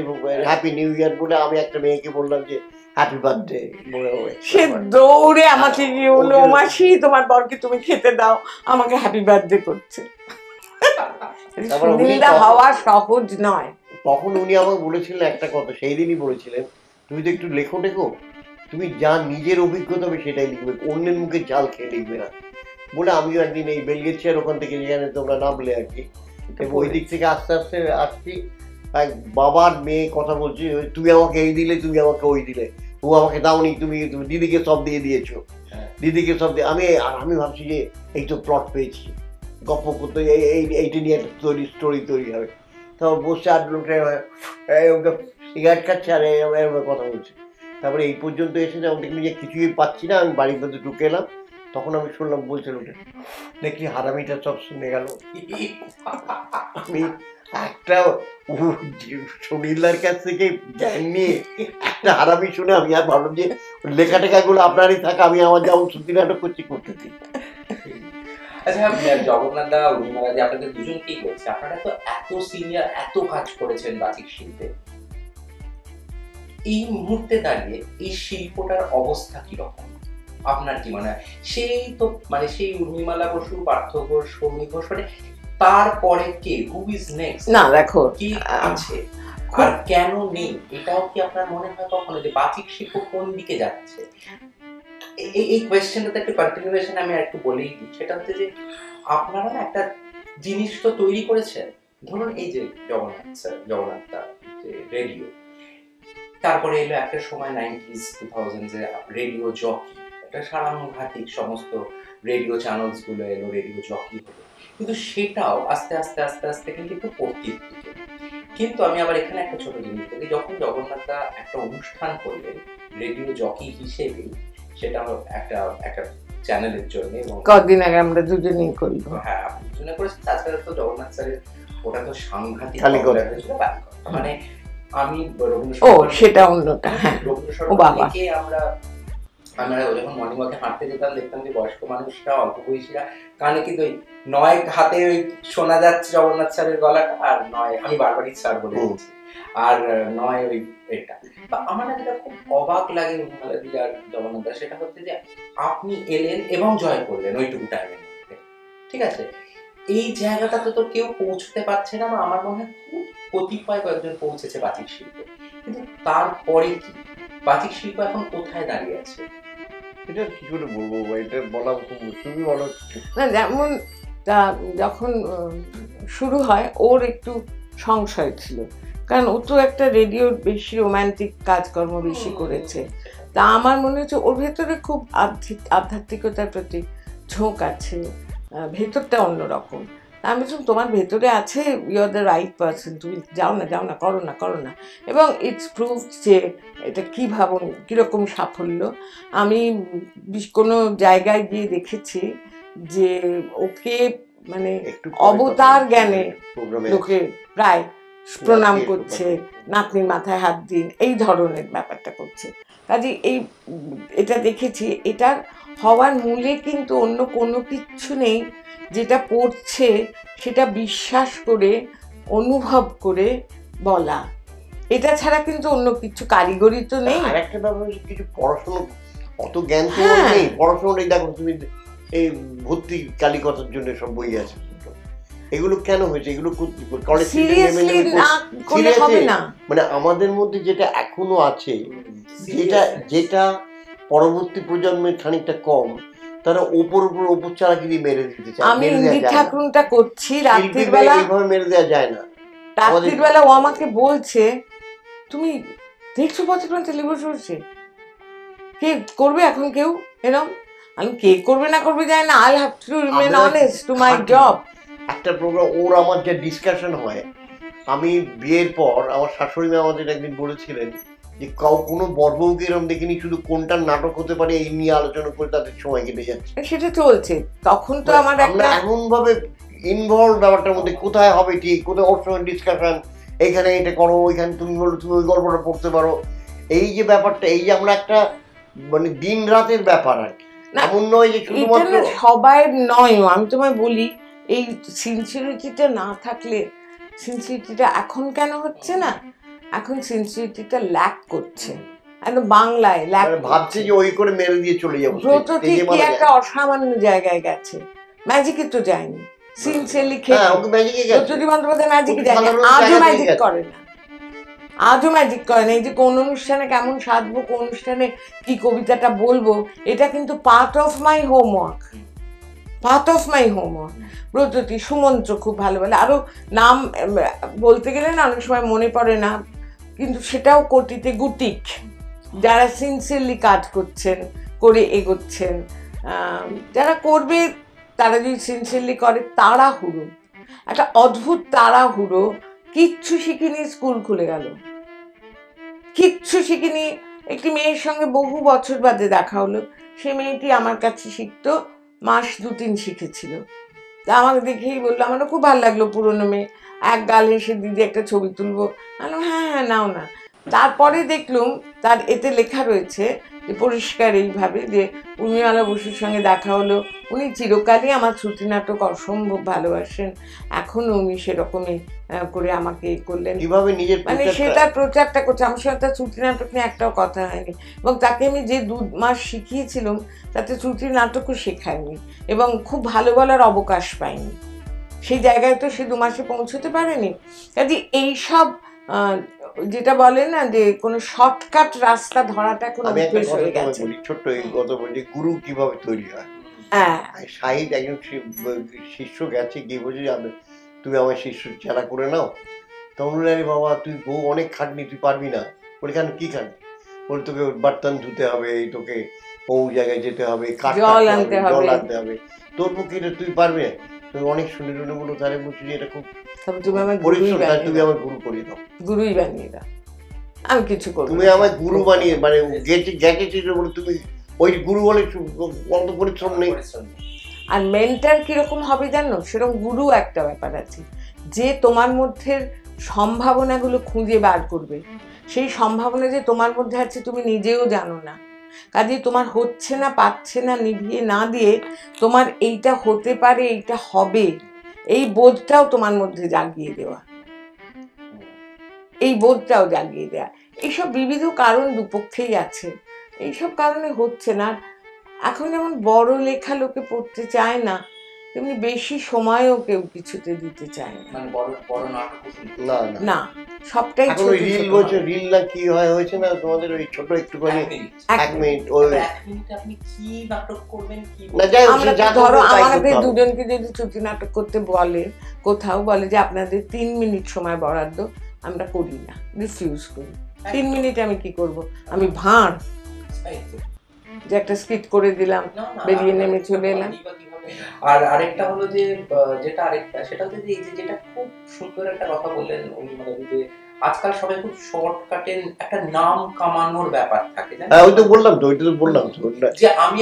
হ্যাপি নিউ ইয়ার বলে, আমি একটা মেয়েকে বললাম যে হ্যাপি বার্থডে, সে দৌড়ে আমাকে গিয়ে বললো, মাসি তোমার বরকে তুমি খেতে দাও, আমাকে হ্যাপি বার্থডে করছে। সুনীলদা হওয়া সহজ নয়। তখন উনি আমাকে বলেছিলেন একটা কথা, সেই দিনই বলেছিলেন, তুমি তো একটু লেখো, তুমি যা নিজের অভিজ্ঞতা হবে সেটাই লিখবে, অন্যের মুখে জাল খেয়ে লিখবে না বলে। আমিও একদিন এই বেলগেছিয়ার ওখান থেকে, যেখানে তোমরা নামলে আর কি, ওই দিক থেকে আস্তে আস্তে আসছি, এক বাবার মেয়ে কথা বলছি, তুমি আমাকে এই দিলে, তুমি আমাকে ওই দিলে, ও আমাকে দাওনি, তুমি দিদিকে সব দিয়ে দিয়েছো, দিদিকে সব দিয়ে। আমি ভাবছি যে এই তো প্লট পেয়েছি, গল্প করতে এইটা নিয়ে একটা স্টোরি তৈরি হবে। তারপর বসে আর লোকটা ওকে সিগারেট খাচ্ছে আর এরকম কথা বলছে। তারপরে এই পর্যন্ত এসে যখন দেখলি যে কিছুই পাচ্ছি না, আমি বাড়ির মধ্যে ঢুকে এলাম, তখন আমি শুনলাম বলছে লোকটা, দেখলি হারামিটা সব শুনে গেল। আমি একটা সুনীলদার কাছ থেকে জ্ঞান নিয়ে একটা হারামি শুনে আমি আর ভাবলাম যে লেখা টেখাগুলো আপনারই থাকা, আমি আমার যেমন সত্যি নাটক করছি করতে দিই। আচ্ছা জগন্নাথ দা, উর্মিমালা দি, আপনাদের দুজনকেই বলছে, আপনারা তো এত সিনিয়র, এত কাজ করেছেন বাচিক শিল্পে, এই মুহূর্তে দাঁড়িয়ে এই শিল্পটার অবস্থা কিরকম? আপনার কি মনে হয় সেই তো মানে সেই উর্মিমালা বসু, পার্থ ঘোষ, সৌমি ঘোষ, মানে তারপরে কে, হু ইজ নেক্সট? না দেখো কি আছে আর কেন নেই, এটাও কি আপনার মনে হয় কখনো যে বাচিক শিল্প কোন দিকে যাচ্ছে? এই কোয়েশ্চেনটাতে একটা কন্টিনিউয়েশন আমি একটু বলেই দিই, সেটা হচ্ছে যে আপনারা না একটা জিনিস তো তৈরি করেছেন, ধরুন এই যে জগন্নাথ স্যার, জগন্নাথ দা যে রেডিও, তারপরে এলো একটা সময় 90s 2000s এ রেডিও জকি, একটা সারাংঘাতিক সমস্ত রেডিও চ্যানেলস গুলো এলো, রেডিও জকি হলো, কিন্তু সেটাও আস্তে আস্তে আস্তে আস্তে কিন্তু একটু পড়তির দিকে। কিন্তু আমি আবার এখানে একটা ছোট জিনিস বলি, যখন জগন্নাথ দা একটা অনুষ্ঠান করলেন রেডিও জকি হিসেবে, সেটা একটা একটা চ্যানেলের জন্য, এবং কদিন আগে আমরা দুজনেই করি। হ্যাঁ আপনি দুজনে করেছেন, তাছাড়া তো জগন্নাথ স্যারের ওটা তো সাংঘাতিক কালীঘাট হয়েছিল, মানে আমি ও সেটা অন্যটা, হ্যাঁ ও বাবা। আমরা যখন মর্নিং ওয়াকে হাঁটতে যেতাম, দেখতাম যে বয়স্ক মানুষরা, অল্প বয়সীরা কানে কিন্তু ওই নয় হাতে ওই শোনা যাচ্ছে জগন্নাথ স্যারের গলাটা, আর নয়, আমি বারবারই স্যার বলে দিচ্ছি, আর নয় ওই এটা। আমার না যেটা খুব অবাক লাগে উর্মিমালাদি আর জগন্নাথ দা, সেটা হচ্ছে যে আপনি এলেন এবং জয় করলেন ওইটুকু টাইমের মধ্যে, ঠিক আছে, এই জায়গাটাতে তো কেউ পৌঁছতে পারছে না, বা আমার মনে হয় খুব কতিপয় কয়েকজন পৌঁছেছে বাচিক শিল্পে, কিন্তু তারপরে কি বাচিক শিল্প এখন কোথায় দাঁড়িয়ে আছে? এটা কি করে বলবো, এটা বলা খুব, তুমি বলো না। যেমন যখন শুরু হয় ওর একটু সংশয় ছিল, কারণ ও তো একটা রেডিওর বেশি রোম্যান্টিক কাজকর্ম বেশি করেছে। তা আমার মনে হচ্ছে ওর ভেতরে খুব আধ্যাত্মিকতার প্রতি ঝোঁক আছে, ভেতরটা অন্যরকম। আমি বলছিলাম তোমার ভেতরে আছে, you are the right person, তুমি যাও না, করো না। এবং ইটস প্রুভ যে এটা কী ভাবুন কীরকম সাফল্য। আমি কোনো জায়গায় গিয়ে দেখেছি যে ওকে মানে অবতার জ্ঞানে লোকে প্রায় প্রণাম করছে, নাতনির মাথায় হাত দিয়ে এই ধরনের ব্যাপারটা করছে। কাজে এটা দেখেছি, এটার হওয়ার মূলে কিন্তু অন্য কোনো কিচ্ছু নেই, যেটা পড়ছে সেটা বিশ্বাস করে অনুভব করে বলা, এটা ছাড়া কিন্তু অন্য কিছু কারিগরি তো নেই। আর একটা ব্যাপার হচ্ছে কিছু পড়াশোনা, অত জ্ঞান তো নেই, পড়াশোনাটাই দেখো তুমি, এই ভর্তি কালিকতার জন্য সব বই আছে, এগুলো কেন হয়েছে, এগুলো মানে আমাদের মধ্যে যেটা এখনো আছে, যেটা পরবর্তী প্রজন্মের খানিকটা কম, তারা উপর চালাগিরি মেরে দিতে চায়। আমি ইঙ্গিত ঠাকুরটা করছি, রাত্রির বেলা এইভাবে মেরে দেওয়া যায় না। রাত্রির বেলা ও আমাকে বলছে তুমি দেখছো পথে টেলিভিশন, কে করবে এখন কেউ এরকম? আমি কে করবে না করবে জানি না, I have to remain honest to my job. একটা প্রোগ্রাম ওর আমার যে ডিসকাশন হয়, আমি বিয়ের পর আমার শাশুড়ি মা আমাদের একদিন বলেছিলেন যে কোনো বড়বউকে এরকম দেখিনি, শুধু কোনটা নাটক হতে পারে এই নিয়ে আলোচনা করে তাদের সময় কেটে যাচ্ছে। সেটা চলছে তখন তো আমার একটা এমন ভাবে ইনভলভ ব্যাপারটার মধ্যে, কোথায় হবে ঠিক, কোথায় ওর সঙ্গে ডিসকাশন, এইখানে এটা করো, ওইখানে তুমি বলো, তুমি ওই গল্পটা পড়তে পারো, এই যে ব্যাপারটা, এই যে আমরা একটা মানে দিন রাতের ব্যাপার আর কি, এমন নয় যে শুধুমাত্র সবাই নয়। আমি তোমায় বলি, এই সিনসিয়ারিটিটা না থাকলে, সিনসিয়ারিটিটা এখন কেন হচ্ছে না, এখন সিনসিয়ারিটিটা ল্যাক করছে, একদম বাংলায় ল্যাক ভাবছে যে ওই করে মেরে দিয়ে চলে যাবো। ব্রতটি কি একটা অসামান্য জায়গায় গেছে, ম্যাজিকে তো যায়নি, সিনসিয়ারলি যদি বন্দ্যোপাধ্যায় ম্যাজিকে যায়নি, আজও ম্যাজিক করে না, আজও ম্যাজিক করে না। এই যে কোন অনুষ্ঠানে কেমন সাজবো, কোন অনুষ্ঠানে কি কবিতাটা বলবো, এটা কিন্তু পার্ট অফ মাই হোমওয়ার্ক, ব্রতটি, সুমন্ত্র খুব ভালো বলে, আরো নাম বলতে গেলে না অনেক সময় মনে পড়ে না, কিন্তু সেটাও কোটিতে গুটিক, যারা সিনসিয়ারলি কাজ করছেন, করে এগোচ্ছেন, যারা করবে তারা যদি সিনসিয়ারলি করে, তাড়াহুড়ো, একটা অদ্ভুত তাড়াহুড়ো, কিচ্ছু শিখিনি, স্কুল খুলে গেল, কিচ্ছু শিখিনি। একটি মেয়ের সঙ্গে বহু বছর বাদে দেখা হলো, সে মেয়েটি আমার কাছে শিখতো, মাস 2-3 শিখেছিল, তা আমাকে দেখেই বললো, আমারও খুব ভালো লাগলো, পুরনো মেয়ে, এক গাল হেসে দিদি একটা ছবি তুলবো, হ্যাঁ নাও না, তারপরে দেখলুম তার এতে লেখা রয়েছে যে পরিষ্কার এইভাবে যে উর্মিমালা বসুর সঙ্গে দেখা হলো, উনি চিরকালই আমার শ্রুতি নাটক অসম্ভব ভালোবাসেন, এখনো উনি সেরকমই করে আমাকে করলেন, কিভাবে নিজের মানে সেটা প্রচারটা করছে। আমার সঙ্গে তার শ্রুতি নাটক নিয়ে একটাও কথা হয়নি, এবং তাকে আমি যে 2 মাস শিখিয়েছিলাম তাতে শ্রুতি নাটকও শেখায়নি, এবং খুব ভালো বলার অবকাশ পাইনি। সেই জায়গায় তো সে 2 মাসে পৌঁছতে পারেনি। কাজে এইসব যেটা বলে না যে কোনো শর্টকাট রাস্তা ধরাটা এখন অভ্যেস হয়ে গেছে। ছোট্ট এই কথা বলছি, গুরু কিভাবে তৈরি হয়। হ্যাঁ, শাহিদ একজন শিষ্য গেছে, গিয়ে বলছে তুমি আমার শিষ্য চেলা করে নাও। তখন আরে বাবা তুই বউ অনেক খাটনি, তুই পারবি না। বলে কেন, কি খাটনি? বলে তোকে বার্তন ধুতে হবে, তোকে অমুক জায়গায় যেতে হবে, জল আনতে হবে, তোর পক্ষে এটা তুই পারবে না। তুমি অনেক শুনে শুনে বলো, তাহলে বলছি যে এটা খুব তুমি আমার গুরু করিয়ে দাও, গুরুই বানিয়ে দাও, আমি কিছু করবো, তুমি আমার গুরু বানিয়ে, মানে গেটে বলে তুমি ওই গুরু বলে অত পরিশ্রম নেই। আর মেন্টার কিরকম হবে জানো, সেরকম গুরু একটা ব্যাপার আছে যে তোমার মধ্যে সম্ভাবনাগুলো খুঁজে বার করবে। সেই সম্ভাবনা যে তোমার মধ্যে আছে তুমি নিজেও জানো না, কাজে তোমার হচ্ছে না, পাচ্ছে না, নিভিয়ে না দিয়ে তোমার এইটা হতে পারে, এইটা হবে, এই বোধটাও তোমার মধ্যে জাগিয়ে দেওয়া, এই বোধটাও জাগিয়ে দেওয়া। এইসব বিবিধ কারণ দুপক্ষেই আছে, এইসব কারণে হচ্ছে না। এখন যেমন বড় লেখা লোকে পড়তে চায় না, তেমনি বেশি সময়ও কেউ কিছুতে দিতে চায় না। মানে বড় বড় নাটক না, সবটাই ছোট। রিল বলছে, রিল না কি হয় হয়েছে না তোমাদের, ওই ছোট একটুখানি 1 মিনিট, ওই 1 মিনিটে আপনি কি নাটক করবেন, কি আমরা ধরো আমাদের দুজনকে যদি শ্রুতি নাটক করতে বলে, কোথাও বলে যে আপনাদের 3 মিনিট সময় বরাদ্দ, আমরা করি না, রিফিউজ করি। 3 মিনিটে আমি কি করব? আমি ভাঁড় যে একটা স্কিট করে দিলাম, বেরিয়ে নেমে চলে এলাম। আর আরেকটা হলো যে যেটা আরেকটা, সেটা হচ্ছে যে এই যে যেটা খুব সুন্দর একটা কথা বললেন উনি, মানে যে আজকাল সবাই খুব শর্টকাটে একটা নাম কামানোর ব্যাপার থাকে, ওই তো বললাম তো, ওইটা তো বললাম যে আমি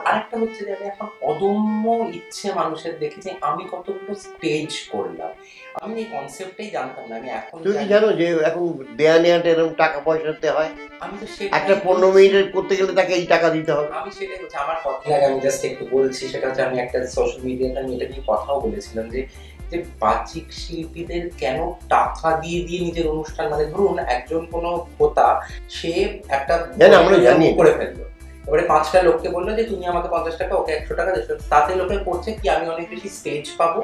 আরেকটা হচ্ছে যে আমি এখন অদম্য ইচ্ছে মানুষের দেখেছি, আমি কতগুলো স্টেজ করলাম, আমি এই কনসেপ্টটাই জানতাম না। আমি এখন তুমি কি জানো যে এখন দেয়া নেয়াটা এরকম টাকা পয়সাতে হয়, আমি তো একটা 15 মিনিটের করতে গেলে তাকে এই টাকা দিতে হবে। আমি সেটাই বলছি, আমার কথা লাগে, আমি জাস্ট একটু বলছি, সেটা হচ্ছে আমি একটা সোশ্যাল মিডিয়াতে আমি এটা নিয়ে কথাও বলেছিলাম যে যে বাচিক শিল্পীদের কেন টাকা দিয়ে দিয়ে নিজের অনুষ্ঠান, মানে ধরুন একজন কোনো হোতা, সে একটা আমরা জানি করে ফেললো, এবারে 5টা লোককে বললো যে তুমি আমাকে 50 টাকা, ওকে 100 টাকা, তাতে লোকে করছে কি আমি অনেক বেশি স্টেজ পাবো,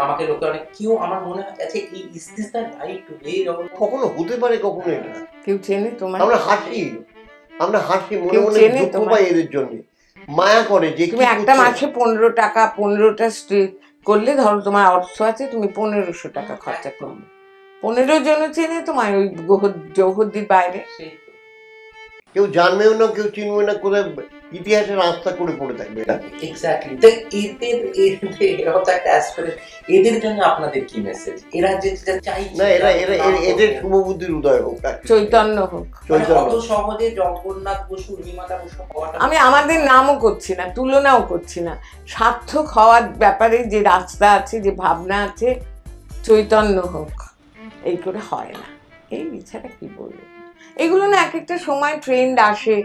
আমাকে লোকে অনেক, কেউ আমার মনে আছে এই is this the right way, কখনো হতে পারে, কখনো এটা কেউ চেনে তোমার, আমরা হাসি মনে মনে দুঃখ পাই এদের জন্য, মায়া করে যে তুমি একটা মাসে 15 টাকা 15টা স্টেজ করলে, ধরো তোমার অর্থ আছে, তুমি 1500 টাকা খরচা করবে, 15 জন চেনে তোমায় ওই জৌহদ্দির বাইরে, কেউ জানবেও না, কেউ চিনবে না, কোথায় ইতিহাসের রাস্তা করে পড়ে থাকবে। এক্স্যাক্টলি। তো এদের জন্য আপনাদের কি মেসেজ? এরা যে চাই না, এদের শুভবুদ্ধির উদয় হোক, চৈতন্য হোক, অত সহজে জগন্নাথ বসু, উর্মিমালা বসু হওয়াটা, আমি আমাদের নামও করছি না, তুলনাও করছি না, সার্থক হওয়ার ব্যাপারে যে রাস্তা আছে, যে ভাবনা আছে, চৈতন্য হোক, এই করে হয় না। এই বিচারে কি বলবো, এগুলো না এক একটা সময় ট্রেন্ড আসে,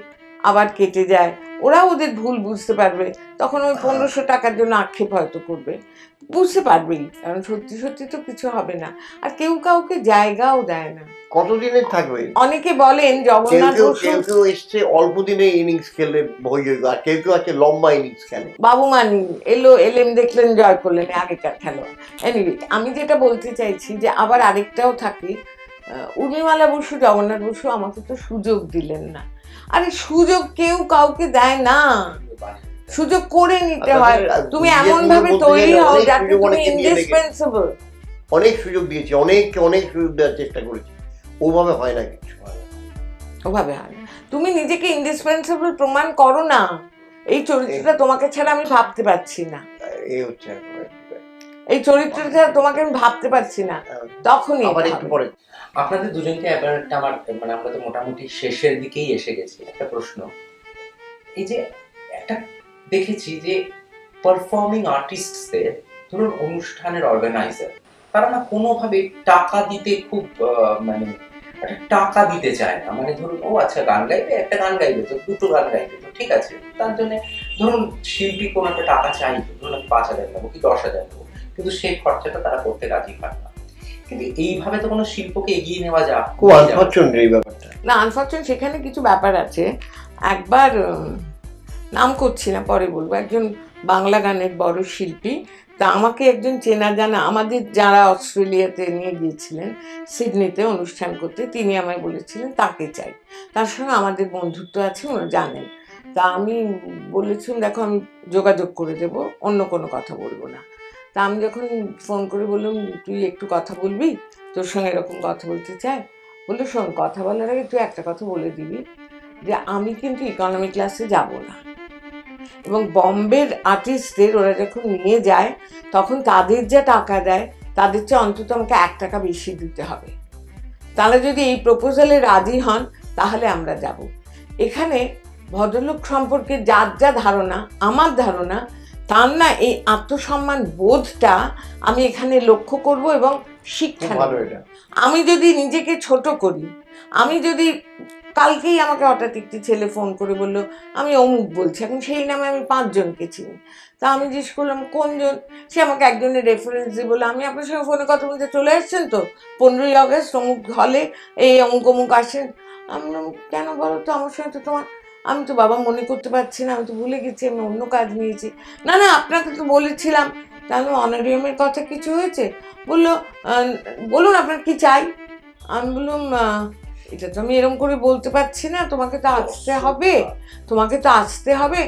আবার কেটে যায়, ওরা ওদের ভুল বুঝতে পারবে, তখন ওই 1500 টাকার জন্য আক্ষেপ হয়তো করবে, বুঝতে পারবেই, কারণ সত্যি সত্যি তো কিছু হবে না, আর কেউ কাউকে জায়গাও দেয় না। কতদিনের থাকবে? অনেকে বলেন জগন্নাথ বসু, কেউ এসছে অল্প দিনে ইনিংস খেললে হয়ে যাবে, আর কেউ আছে লম্বা ইনিংস খেলে। বাবু মানি এলেম দেখলেন, জয় করলেন, আগেকার খেলোয়াড়। এনিওয়ে, আমি যেটা বলতে চাইছি যে আবার আরেকটাও থাকে, উর্মিমালা বসু, জগন্নাথ বসু আমাকে তো সুযোগ দিলেন না। আরে সুযোগ কেউ কাউকে দেয় না, সুযোগ করে নিতে হয়, তুমি এমন ভাবে তৈরি হও যাতে তুমি ইন্ডিসপেন্সেবল। অনেক সুযোগ দিয়েছি, অনেক সুযোগ দেওয়ার চেষ্টা করেছি, ওভাবে হয় না, কিছু ওভাবে হয় না। তুমি নিজেকে ইন্ডিসপেন্সেবল প্রমাণ করো না, এই চরিত্রটা তোমাকে ছাড়া আমি ভাবতে পারছি না, এই হচ্ছে এই চরিত্রটা ছাড়া তোমাকে আমি ভাবতে পারছি না, তখনই আপনাদের দুজনকে এবার আমার, মানে আমরা তো মোটামুটি শেষের দিকেই এসে গেছি। একটা প্রশ্ন, এই যে একটা দেখেছি যে পারফর্মিং আর্টিস্টদের, ধরুন অনুষ্ঠানের অর্গানাইজার, তারা না কোনোভাবে টাকা দিতে খুব মানে টাকা দিতে চায় না, মানে ধরুন ও আচ্ছা গান গাইবে, একটা গান গাইবে তো, দুটো গান গাইবে তো ঠিক আছে, তার জন্য ধরুন শিল্পী কোনো একটা টাকা চাইবে, ধরুন আমি 5,000 দেবো কি 10,000 দেবো, কিন্তু সেই খরচাটা তারা করতে রাজি হয় না। কিন্তু এইভাবে তো কোনো শিল্পকে এগিয়ে নেওয়া যায় খুব আনফরচুনেট এই ব্যাপারটা। না আনফরচুনেট সেখানে কিছু ব্যাপার আছে। একবার নাম করছি না, পরে বলবো, একজন বাংলা গানের বড় শিল্পী, তা আমাকে একজন চেনা জানা আমাদের যারা অস্ট্রেলিয়াতে নিয়ে গিয়েছিলেন সিডনিতে অনুষ্ঠান করতে, তিনি আমায় বলেছিলেন তাকে চাই, তার সঙ্গে আমাদের বন্ধুত্ব আছে, ওরা জানেন। তা আমি বলেছিলাম দেখো আমি যোগাযোগ করে দেব, অন্য কোনো কথা বলবো না। তা আমি যখন ফোন করে বললাম তুই একটু কথা বলবি, তোর সঙ্গে এরকম কথা বলতে চাই, বললো শোন কথা বলার আগে তুই একটা কথা বলে দিবি যে আমি কিন্তু ইকোনমি ক্লাসে যাব না, এবং বম্বের আর্টিস্টদের ওরা যখন নিয়ে যায় তখন তাদের যা টাকা দেয় তাদের চেয়ে অন্তত আমাকে 1 টাকা বেশি দিতে হবে, তারা যদি এই প্রপোজালে রাজি হন তাহলে আমরা যাব। এখানে ভদ্রলোক সম্পর্কে যার যা ধারণা, আমার ধারণা তার না এই আত্মসম্মান বোধটা আমি এখানে লক্ষ্য করব এবং শিক্ষা নেব। আমি যদি নিজেকে ছোট করি, আমি যদি কালকেই আমাকে হঠাৎ একটি ছেলে ফোন করে বললো আমি অমুক বলছি, এখন সেই নামে আমি 5 জনকে চিনি, তা আমি জিজ্ঞেস করলাম কোনজন, সে আমাকে একজনের রেফারেন্স দিয়ে বললো আমি আপনার সঙ্গে ফোনে কথা বলতে চলে এসছেন তো 15ই আগস্ট অমুক হলে, এই অমুক অমুক আসেন। আমি কেন বলো তো, আমার সঙ্গে তো তোমার, আমি তো বাবা মনে করতে পারছি না, আমি তো ভুলে গেছি, আমি অন্য কাজ নিয়েছি। না না আপনাকে তো বলেছিলাম। তাহলে অনারিয়ামের কথা কিছু হয়েছে? বললো বলুন আপনার কি চাই। আমি বললাম এটা তো আমি এরকম করে বলতে পারছি না, তোমাকে তো আসতে হবে, তোমাকে তো আসতে হবে।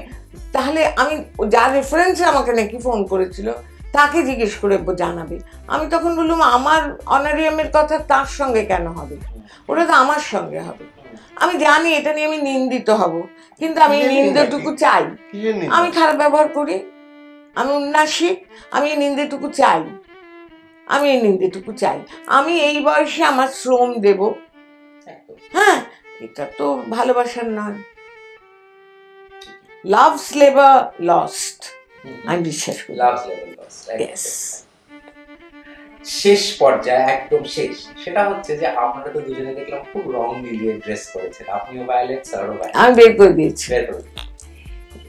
তাহলে আমি যার রেফারেন্সে আমাকে নাকি ফোন করেছিল তাকে জিজ্ঞেস করে জানাবে। আমি তখন বললাম আমার অনারিয়ামের কথা তার সঙ্গে কেন হবে, ওটা তো আমার সঙ্গে হবে। আমি জানি এটা নিয়ে আমি নিন্দিত হব, কিন্তু আমি নিন্দাটুকু চাই। আমি খারাপ ব্যবহার করি, আমি উন্নাসিক, আমি এই নিন্দাটুকু চাই, আমি এই নিন্দাটুকু চাই। আমি এই বয়সে আমার শ্রম দেব, হ্যাঁ এটা তো ভালোবাসার নয়। লাভস লেবার লস্ট, আমি বিশ্বাস করি। লাভস লেবার লস্ট, শেষ পর্যায়ে একদম শেষ, সেটা হচ্ছে যে আপনারা তো দুজনে দেখলাম খুব রং মিলিয়ে ড্রেস করেছেন, আপনিও ভায়োলেট স্যারও ভায়োলেট, আমি বের করে দিয়েছি।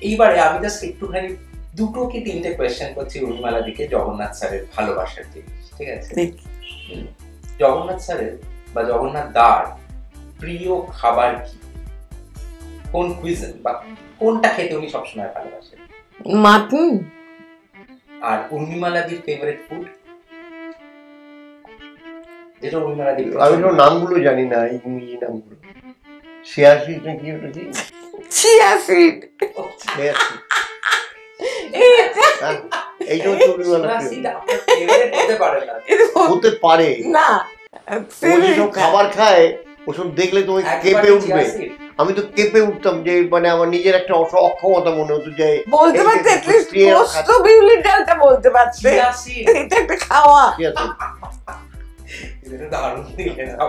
এইবারে আমি জাস্ট একটুখানি 2 কি 3টে কোয়েশ্চেন করছি উর্মিমালা দিকে, জগন্নাথ স্যারের ভালোবাসার জিনিস, ঠিক আছে? জগন্নাথ স্যারের বা জগন্নাথ দার প্রিয় খাবার কি, কোন কুইজিন বা কোনটা খেতে উনি সবসময় ভালোবাসেন? মাটন। আর উর্মিমালা দির ফেভারিট ফুড, যেটা উর্মিমালা দির, আমি তো নামগুলো জানি না, ইংরেজি নামগুলো। সিয়াসিড নাকি ওটা কি? চিয়াসিড। এইটা হচ্ছে উর্মিমালা হতে পারে না, ওসব খাবার খায় ওসব দেখলে তুমি কেঁপে উঠবে। আমি তো কেঁপে উঠতাম, যে মানে আমার নিজের একটা অক্ষমতা মনে হতো যে বলতে পারতে অ্যাটলিস্ট পোস্ত বিউলি ডালটা বলতে পারতে, এটা একটা খাওয়া।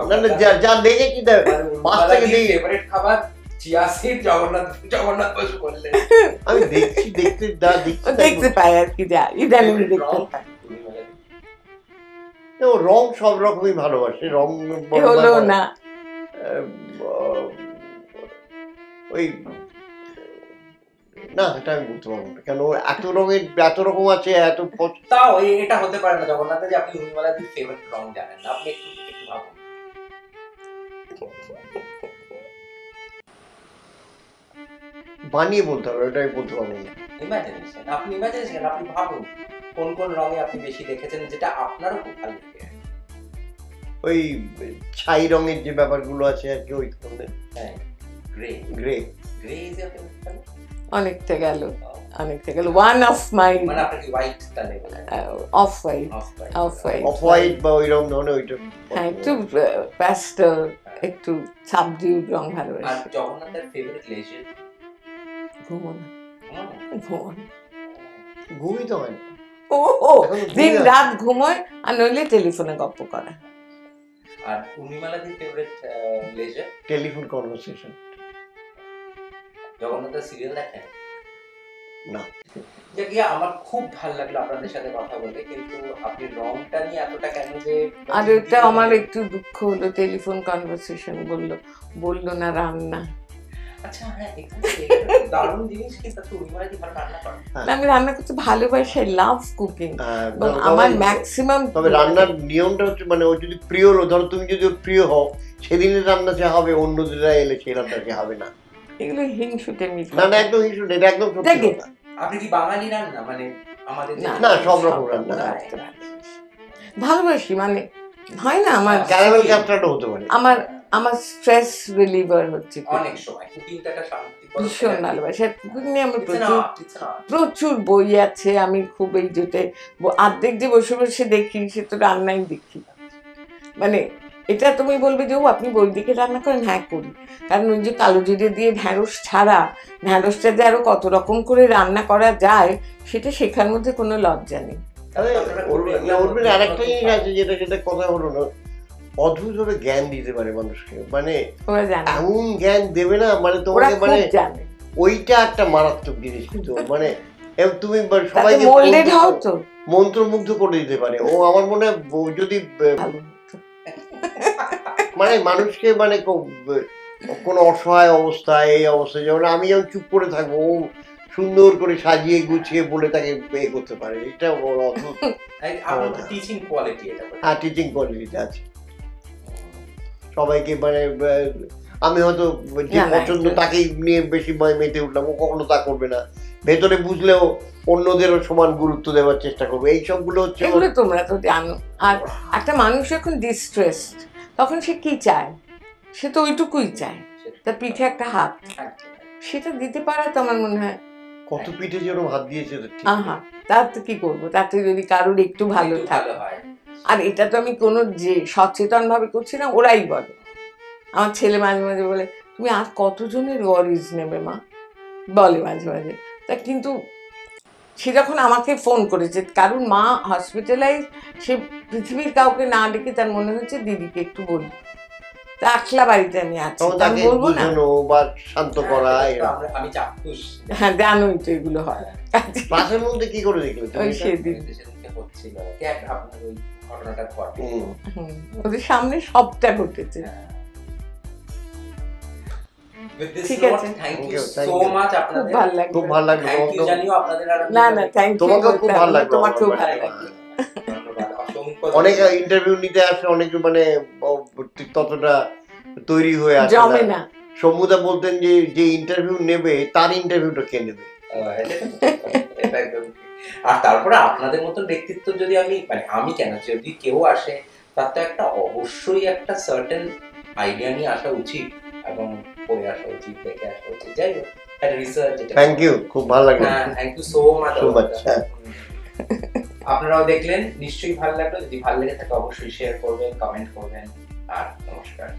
না না যা দেখে কি দেয় পাঁচ থেকে দেখি ফেভারিট খাবার চিয়াসিড, জগন্নাথ বসু বললেন। আমি দেখছি, দেখতে পাই আর কি, যা ইদানিং দেখতে পাই। রং সব রকমই ভালোবাসে, রং হলো না ওই না, এটা আমি বলতে পারবো না, কেন এত রকম আছে, এত তাও এটা হতে পারে না জগন্নাথে যে আপনি উর্মিমালাদির ফেভারিট রং জানেন না, আপনি একটু ভাবুন। বানিয়ে বলতে হবে, ওটাই বলতে পারবো না। ইমাজিনেশন, আপনি ভাবুন কোন কোন রঙে আপনি বেশি দেখেছেন যেটা আপনারও খুব ভালো লাগে। ওই ছাই রঙের যে ব্যাপারগুলো আছে আর কি, ওই ধরনের। হ্যাঁ, grey is your favourite colour. অনেকটা গেল ওয়ান অফ মাই, মানে আপনার কি হোয়াইট কালার বলে? অফ হোয়াইট বা ওই রং ধরনের ওইটা। হ্যাঁ, একটু প্যাস্টেল, একটু সাবডিউড রং ভালোবাসি। আর জগন্নাথের ফেভারিট লেজার? ঘুমই তো হয়, দিন রাত ঘুমোয়, আর নইলে টেলিফোনে গপ্প করা। আর উর্মিমালাদির ফেভারিট লেজার? Telephone conversation. জগন্নাথের সিরিয়াল দেখেন? না। জাকিয়া, আমার খুব ভালো লাগলো আপনাদের সাথে কথা বলে, কিন্তু আপনি রংটা নিয়ে এতটা কেন যে? আর এটা আমার একটু দুঃখ হলো, টেলিফোন কনভারসেশন বললো না রান্না। আচ্ছা হ্যাঁ, এখানে দারুণ জিনিস কি, তা তুমি মানে কি ভালো রান্না করো? আমি রান্না করতে ভালোবাসি, লাভ কুকিং। আমার ম্যাক্সিমাম, তবে রান্নার নিয়মটা হচ্ছে মানে ও যদি প্রিয়, ধরো তুমি যদি ওর প্রিয় হও, সেদিনের রান্না যা হবে অন্য দিনরা এলে সেই রান্না যে হবে না। এগুলো হিংসুটে মিল না না, একদম হিংসুটে, এটা একদম সত্যি কথা। আপনি কি বাঙালি রান্না মানে আমাদের? না, সব রকম রান্না ভালোবাসি, মানে হয় না আমার ক্যারামেল ক্যাপটারও হতে পারে। আমার স্ট্রেস রিলিভার হচ্ছে অনেক সময় কুকিংটা একটা শান্তি, ভীষণ ভালোবাসি। কুকিং নিয়ে আমার প্রচুর বই আছে। আমি খুব এই যেতে অর্ধেক যে বসে বসে দেখি, সে তো রান্নাই দেখি। মানে এটা তুমি বলবে যে ও আপনি বই দিকে রান্না করেন, হ্যাঁ করি। কারণ ওই যে কালো জিরে দিয়ে ঢ্যাঁড়স ছাড়া, ঢ্যাঁড়সটা যে আরো কত রকম করে রান্না করা যায়, সেটা শেখার মধ্যে কোনো লজ্জা নেই। আরেকটা জিনিস আছে যেটা কথা হলো না, অদ্ভুতভাবে জ্ঞান দিতে পারে মানুষকে, মানে এমন জ্ঞান দেবে না, মানে তোমাকে মানে ওইটা একটা মারাত্মক জিনিস। কিন্তু মানে তুমি সবাইকে মন্ত্রমুগ্ধ করে দিতে পারে ও। আমার মনে হয় যদি মানে মানুষকে মানে কোনো অসহায় অবস্থায়, এই অবস্থায় যেমন আমি যেমন চুপ করে থাকবো, ও সুন্দর করে সাজিয়ে গুছিয়ে বলে তাকে এ করতে পারে। এটা বড় অদ্ভুত। টিচিং কোয়ালিটি, এটা হ্যাঁ, টিচিং কোয়ালিটিটা আছে সবাইকে। মানে আমি হয়তো যে পছন্দ তাকেই নিয়ে বেশি মেতে উঠলাম, ও কখনো তা করবে না। ভেতরে বুঝলেও অন্যদেরও সমান গুরুত্ব দেওয়ার চেষ্টা করবে। এই সবগুলো হচ্ছে, এগুলো তোমরা তো জানো। আর একটা মানুষ যখন ডিস্ট্রেসড, তখন সে কি চায়? সে তো ওইটুকুই চায়, তার পিঠে একটা হাত, সেটা দিতে পারা তো আমার মনে হয়। কত পিঠে যেন হাত দিয়েছে, তার তো কি করবো, তাতে যদি কারোর একটু ভালো থাকে। আর এটা তো আমি কোনো যে সচেতন ভাবে করছি না, ওরাই বলে। আমার ছেলে মাঝে মাঝে বলে, তুমি আর কতজনের ওয়ারিজ নেবে মা, বলে মাঝে মাঝে। তা কিন্তু সে যখন আমাকে ফোন করেছে, কারণ মা হসপিটালাইজ, সে পৃথিবীর কাউকে না ডেকে তার মনে হচ্ছে দিদিকে একটু বলি, তা একলা বাড়িতে আমি আছি, আমি বলবো না, শান্ত করা। হ্যাঁ, জানোই তো এগুলো হয়। মাঝে মধ্যে কি করে দেখলে ওই সেদিন ওদের সামনে সবটা ঘটেছে। ঠিক আছে, খুব ভালো লাগলো। না না, থ্যাংক ইউ। তোমাকেও খুব ভালো লাগলো। তোমাকেও ভালো লাগলো। অনেক ইন্টারভিউ নিতে আসে, অনেক মানে ততটা তৈরি হয়ে আসে জমে না। সমুদা বলতেন যে ইন্টারভিউ নেবে তার ইন্টারভিউটা কে নেবে। আর তারপরে আপনাদের মতো ব্যক্তিত্ব যদি আমি কেন, যদি কেউ আসে তার তো একটা অবশ্যই একটা সার্টেন আইডিয়া নিয়ে আসা উচিত, এবং পড়ে আসা উচিত, দেখে আসা উচিত। যাই হোক, একটা রিসার্চ। থ্যাংক ইউ, খুব ভালো লাগলো। Thank you so much. আপনারাও দেখলেন, নিশ্চয়ই ভালো লাগলো। যদি ভালো লেগে থাকে অবশ্যই শেয়ার করবেন, কমেন্ট করবেন। আর নমস্কার।